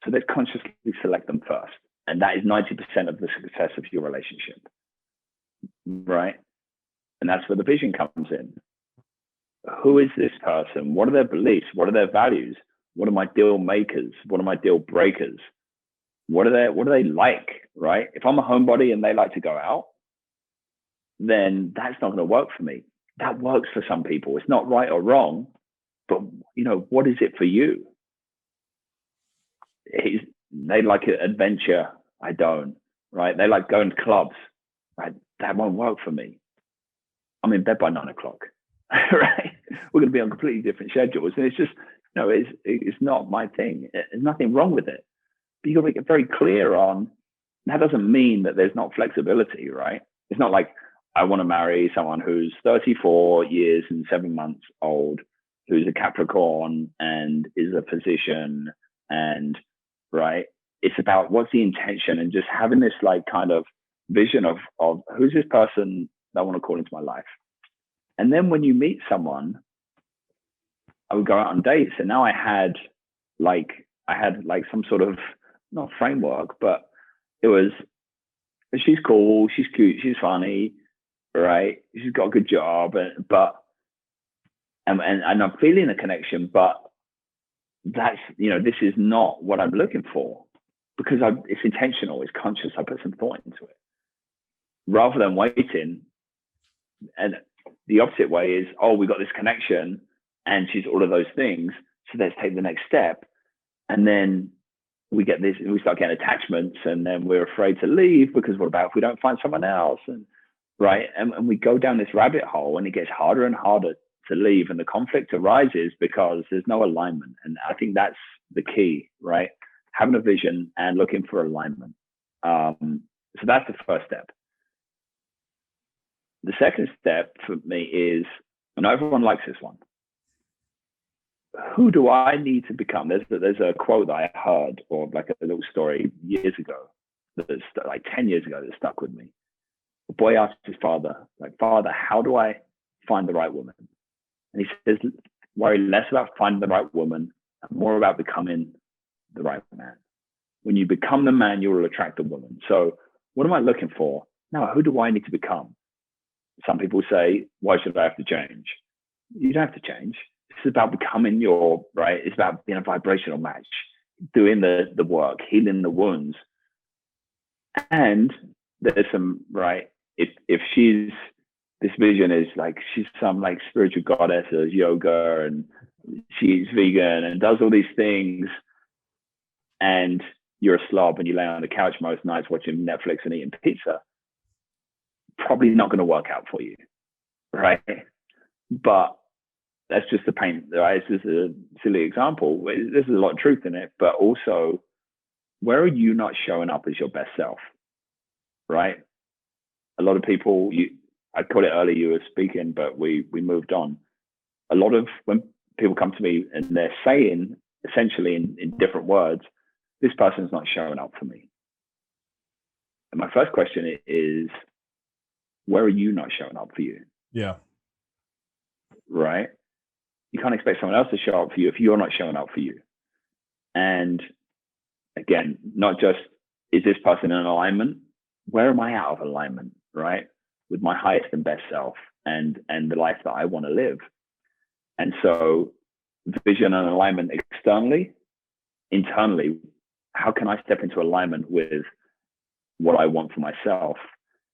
So let's consciously select them first. And that is 90% of the success of your relationship. Right? And that's where the vision comes in. Who is this person? What are their beliefs? What are their values? What are my deal makers? What are my deal breakers? What are they like? Right? If I'm a homebody and they like to go out, then that's not going to work for me. That works for some people. It's not right or wrong, but what is it for you? They like adventure. I don't. Right? They like going to clubs. Right? That won't work for me. I'm in bed by 9 o'clock. Right? We're going to be on completely different schedules, and it's just it's not my thing. There's nothing wrong with it. But you got to make it very clear on. That doesn't mean that there's not flexibility, right? It's not like I want to marry someone who's 34 years and 7 months old, who's a Capricorn and is a physician, and right. It's about what's the intention, and just having this like kind of vision of who's this person that I want to call into my life. And then when you meet someone, I would go out on dates, and now I had like some sort of, not framework, but it was, she's cool, she's cute, she's funny, right? She's got a good job, and I'm feeling a connection, but that's, this is not what I'm looking for, because it's intentional, it's conscious. I put some thought into it rather than waiting. And the opposite way is, we got this connection and she's all of those things, so let's take the next step. And then we get this, we start getting attachments, and then we're afraid to leave because what about if we don't find someone else? And right. And we go down this rabbit hole, and it gets harder and harder to leave. And the conflict arises because there's no alignment. And I think that's the key, right? Having a vision and looking for alignment. So that's the first step. The second step for me is, and everyone likes this one, who do I need to become? There's a quote that I heard, or like a little story years ago, that's like 10 years ago, that stuck with me. A boy asked his father, like, Father, how do I find the right woman? And he says, worry less about finding the right woman and more about becoming the right man. When you become the man, you will attract the woman. So what am I looking for? Now, who do I need to become? Some people say, why should I have to change? You don't have to change. It's about becoming your, right? It's about being a vibrational match, doing the work, healing the wounds. And there's some, right? If she's, this vision is like, she's some like spiritual goddess, does yoga and she's vegan and does all these things, and you're a slob and you lay on the couch most nights watching Netflix and eating pizza, probably not going to work out for you, right? But that's just the pain, right? It's just a silly example. There's a lot of truth in it, but also, where are you not showing up as your best self, right? A lot of people, I caught it earlier, you were speaking, but we moved on. A lot of, when people come to me and they're saying, essentially in different words, this person's not showing up for me. And my first question is, where are you not showing up for you? Yeah. Right? You can't expect someone else to show up for you if you're not showing up for you. And again, not just, is this person in alignment? Where am I out of alignment, right? With my highest and best self and the life that I want to live. And so vision and alignment externally, internally, how can I step into alignment with what I want for myself?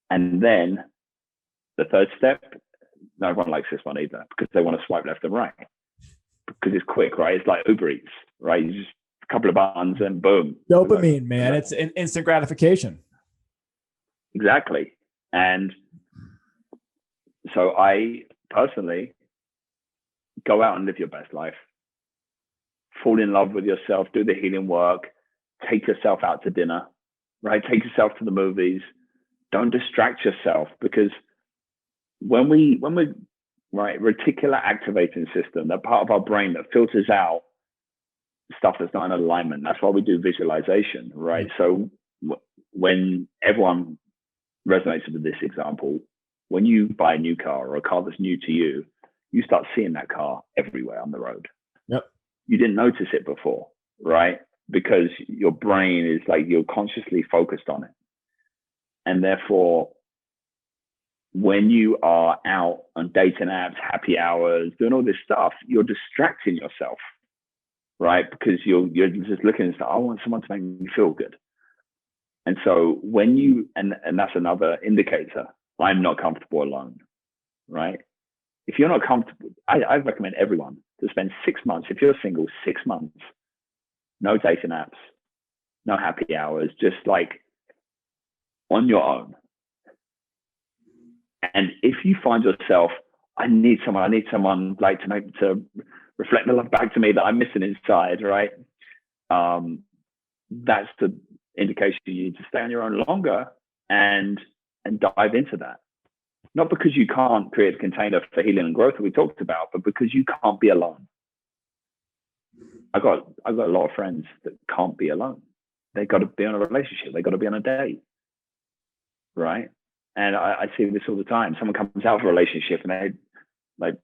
And then the third step, no one likes this one either, because they want to swipe left and right, because it's quick, right? It's like Uber Eats, right? You just a couple of buttons and boom. Dopamine, man. It's an instant gratification. Exactly. And so I personally, go out and live your best life. Fall in love with yourself, do the healing work, take yourself out to dinner, right? Take yourself to the movies. Don't distract yourself, because when we right, reticular activating system, that part of our brain that filters out stuff that's not in alignment. That's why we do visualization, right? So when everyone resonates with this example, when you buy a new car or a car that's new to you, you start seeing that car everywhere on the road. Yep. You didn't notice it before, right? Because your brain is like, you're consciously focused on it. And therefore, when you are out on dating apps, happy hours, doing all this stuff, you're distracting yourself, right? Because you're just looking and say, I want someone to make me feel good. And so when you, and that's another indicator, I'm not comfortable alone, right? If you're not comfortable, I recommend everyone to spend 6 months, if you're single, 6 months, no dating apps, no happy hours, just like on your own. And if you find yourself, I need someone like to reflect the love back to me that I'm missing inside, right? That's the indication you need to stay on your own longer and dive into that. Not because you can't create a container for healing and growth that we talked about, but because you can't be alone. I've got a lot of friends that can't be alone. They got to be on a relationship. They got to be on a date, right? And I see this all the time. Someone comes out of a relationship and they like,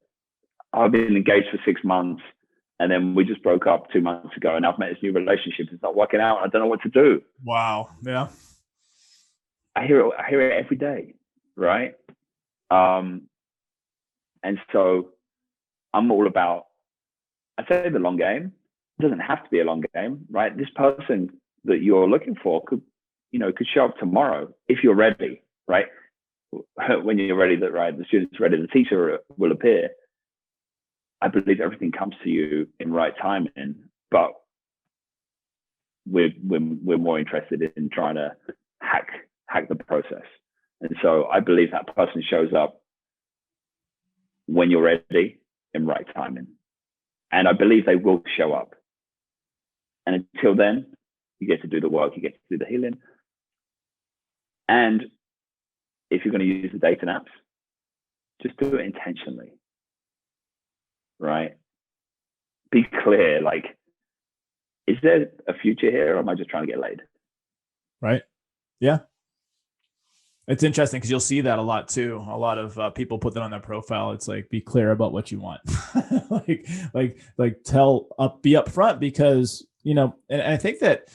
I've been engaged for 6 months and then we just broke up 2 months ago and I've met this new relationship. It's not working out. I don't know what to do. Wow. Yeah. I hear it every day, right? And so I'm all about, I say the long game. It doesn't have to be a long game, right? This person that you're looking for could show up tomorrow if you're ready, right? When you're ready, that right, the student's ready, the teacher will appear. I believe everything comes to you in right timing, but we're more interested in trying to hack the process. And so I believe that person shows up when you're ready in right timing. And I believe they will show up. And until then, you get to do the work, you get to do the healing. And if you're going to use the dating apps, just do it intentionally, right? Be clear, like, is there a future here, or am I just trying to get laid? Right. Yeah. It's interesting because you'll see that a lot too. A lot of people put that on their profile. It's like, be clear about what you want. like be upfront, because, and I think that,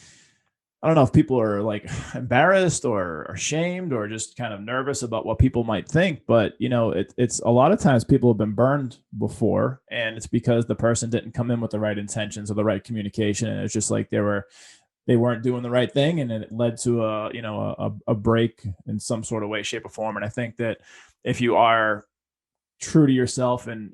I don't know if people are like embarrassed or ashamed or just kind of nervous about what people might think, but it's a lot of times people have been burned before, and it's because the person didn't come in with the right intentions or the right communication, and it's just like they weren't doing the right thing, and it led to a break in some sort of way, shape, or form. And I think that if you are true to yourself, and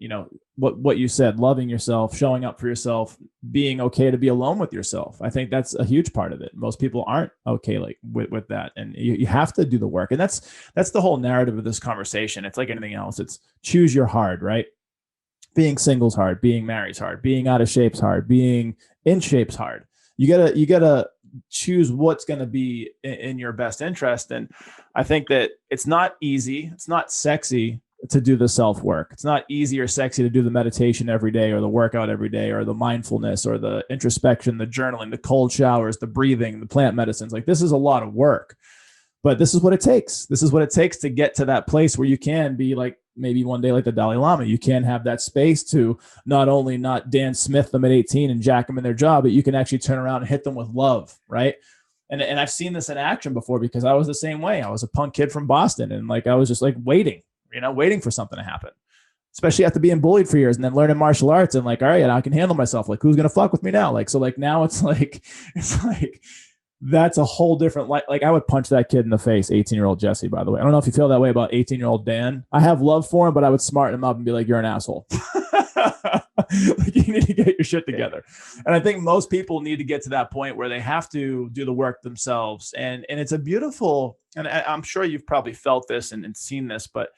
what you said, loving yourself, showing up for yourself, being okay to be alone with yourself, I think that's a huge part of it. Most people aren't okay like with that, and you have to do the work. And that's the whole narrative of this conversation. It's like anything else. It's choose your hard, right? Being single's hard, being married's hard, being out of shape's hard, being in shape's hard. You gotta choose what's going to be in your best interest. And I think that it's not easy. It's not sexy to do the self work. It's not easy or sexy to do the meditation every day, or the workout every day, or the mindfulness, or the introspection, the journaling, the cold showers, the breathing, the plant medicines. Like, this is a lot of work, but this is what it takes. This is what it takes to get to that place where you can be like, maybe one day like the Dalai Lama. You can have that space to not only not Dan Smith them at 18 and jack them in their job, but you can actually turn around and hit them with love, right? And I've seen this in action before, because I was the same way. I was a punk kid from Boston, and like I was just like waiting for something to happen, especially after being bullied for years and then learning martial arts, and like, all right, I can handle myself. Like, who's gonna fuck with me now? Like, so like now it's like that's a whole different, like I would punch that kid in the face, 18-year-old Jesse, by the way. I don't know if you feel that way about 18-year-old Dan. I have love for him, but I would smarten him up and be like, you're an asshole. Like, you need to get your shit together. And I think most people need to get to that point where they have to do the work themselves. And it's a beautiful, and I'm sure you've probably felt this and seen this, but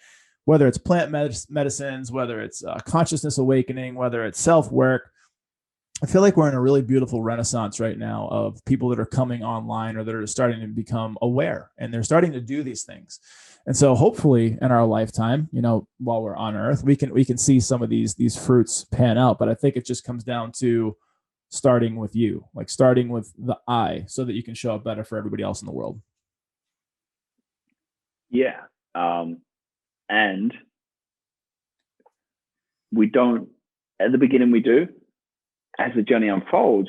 whether it's plant medicines, whether it's consciousness awakening, whether it's self-work, I feel like we're in a really beautiful renaissance right now of people that are coming online, or that are starting to become aware, and they're starting to do these things. And so hopefully in our lifetime, while we're on earth, we can see some of these fruits pan out. But I think it just comes down to starting with you, like starting with the I, so that you can show up better for everybody else in the world. Yeah. And we don't, at the beginning we do, as the journey unfolds,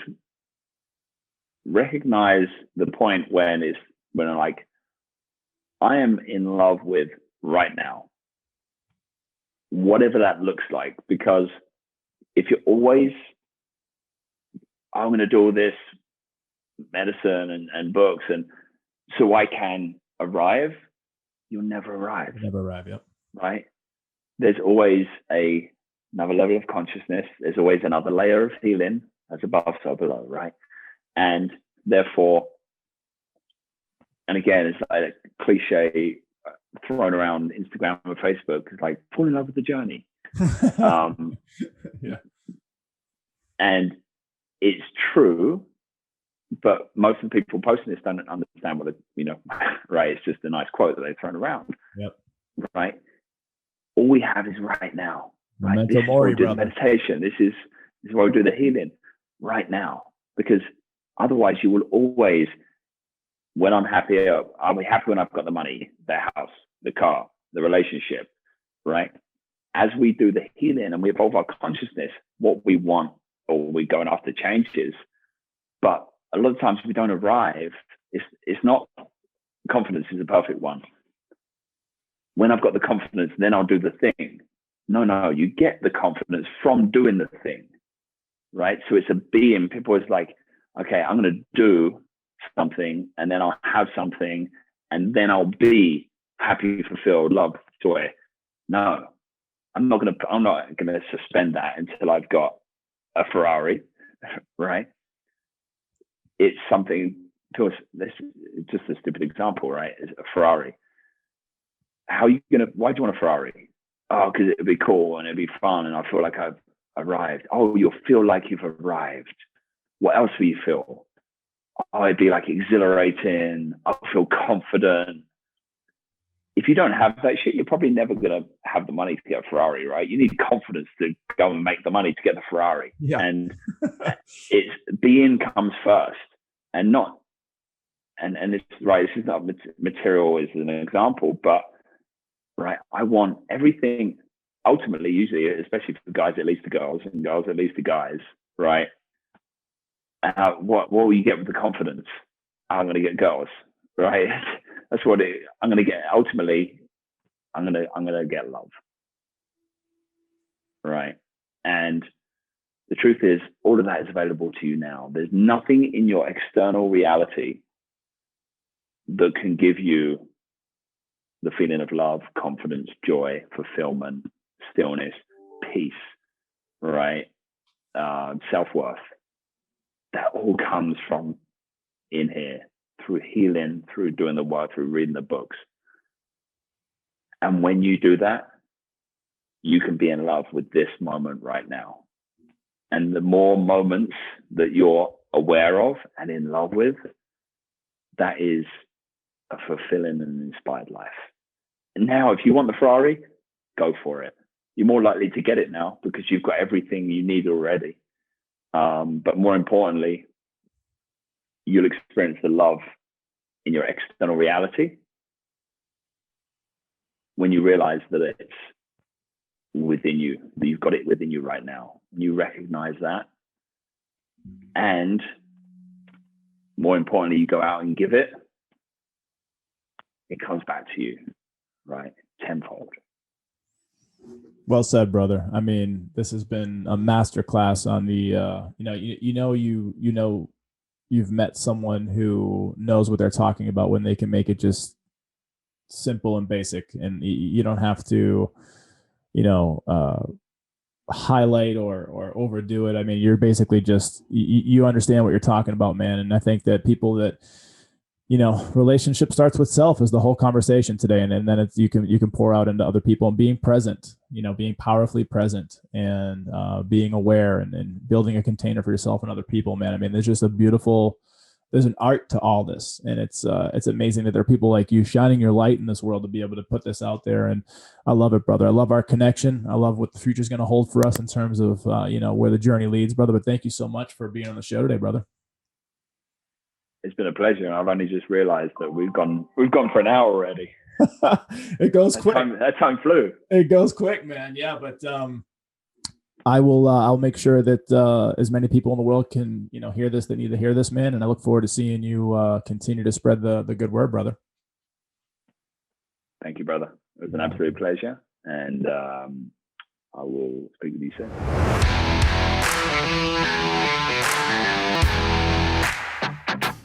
recognize the point when I'm like, I am in love with right now, whatever that looks like. Because if you're always, I'm going to do all this medicine and books, and so I can arrive, you'll never arrive. Yep. Right? There's always another level of consciousness. There's always another layer of healing, as above, so below, right? And therefore, and again, it's like a cliche thrown around Instagram or Facebook. It's like, fall in love with the journey. Yeah. And it's true, but most of the people posting this don't understand what it, right? It's just a nice quote that they've thrown around. Yep. Right? All we have is right now. Right? Memento This is mori, where we do the brother. meditation. This is where we do the healing right now. Because otherwise you will always, when I'm happy, I'll be happy when I've got the money, the house, the car, the relationship, right? As we do the healing and we evolve our consciousness, what we want, or we're going after changes. But a lot of times we don't arrive. It's not, confidence is a perfect one. When I've got the confidence, then I'll do the thing. No, you get the confidence from doing the thing, right? So it's a being. People is like, okay, I'm going to do something, and then I'll have something, and then I'll be happy, fulfilled, love, joy. No, I'm not going to suspend that until I've got a Ferrari, right? It's something. This is just a stupid example, right? It's a Ferrari. Why do you want a Ferrari? Oh, because it'd be cool and it'd be fun, and I feel like I've arrived. Oh, you'll feel like you've arrived. What else will you feel? Oh, it'd be like exhilarating. I'll feel confident. if you don't have that shit, you're probably never going to have the money to get a Ferrari, right? You need confidence to go and make the money to get the Ferrari. Yeah. And it's being comes first, and not, and it's right. This is not material as an example, but right. I want everything ultimately, usually, especially for guys, it leads to girls, and girls, it leads to guys, right? What will you get with the confidence? I'm going to get girls, right? That's what I'm going to get. Ultimately, I'm going to get love, right? And the truth is, all of that is available to you now. There's nothing in your external reality that can give you the feeling of love, confidence, joy, fulfillment, stillness, peace, right? Self-worth. That all comes from in here, through healing, through doing the work, through reading the books. And when you do that, you can be in love with this moment right now. And the more moments that you're aware of and in love with, that is a fulfilling and inspired life. And now, if you want the Ferrari, go for it. You're more likely to get it now because you've got everything you need already. But more importantly, you'll experience the love in your external reality when you realize that it's within you, that you've got it within you right now. You recognize that. And more importantly, you go out and give it. It comes back to you, right? Tenfold. Well said, brother. I mean, this has been a masterclass on the, you've met someone who knows what they're talking about when they can make it just simple and basic, and you don't have to, highlight or overdo it. I mean, you're basically just, you understand what you're talking about, man. And I think that people that, relationship starts with self is the whole conversation today. And then it's, you can pour out into other people, and being present, being powerfully present, and being aware, and building a container for yourself and other people, man. I mean, there's just there's an art to all this. And it's amazing that there are people like you shining your light in this world to be able to put this out there. And I love it, brother. I love our connection. I love what the future is going to hold for us in terms of, where the journey leads, brother. But thank you so much for being on the show today, brother. It's been a pleasure. And I've only just realized that we've gone for an hour already. It goes quick. That time flew. It goes quick, man. Yeah. But, I'll make sure that as many people in the world can, hear this, that need to hear this, man. And I look forward to seeing you continue to spread the good word, brother. Thank you, brother. It was an absolute pleasure. And I will speak with you soon.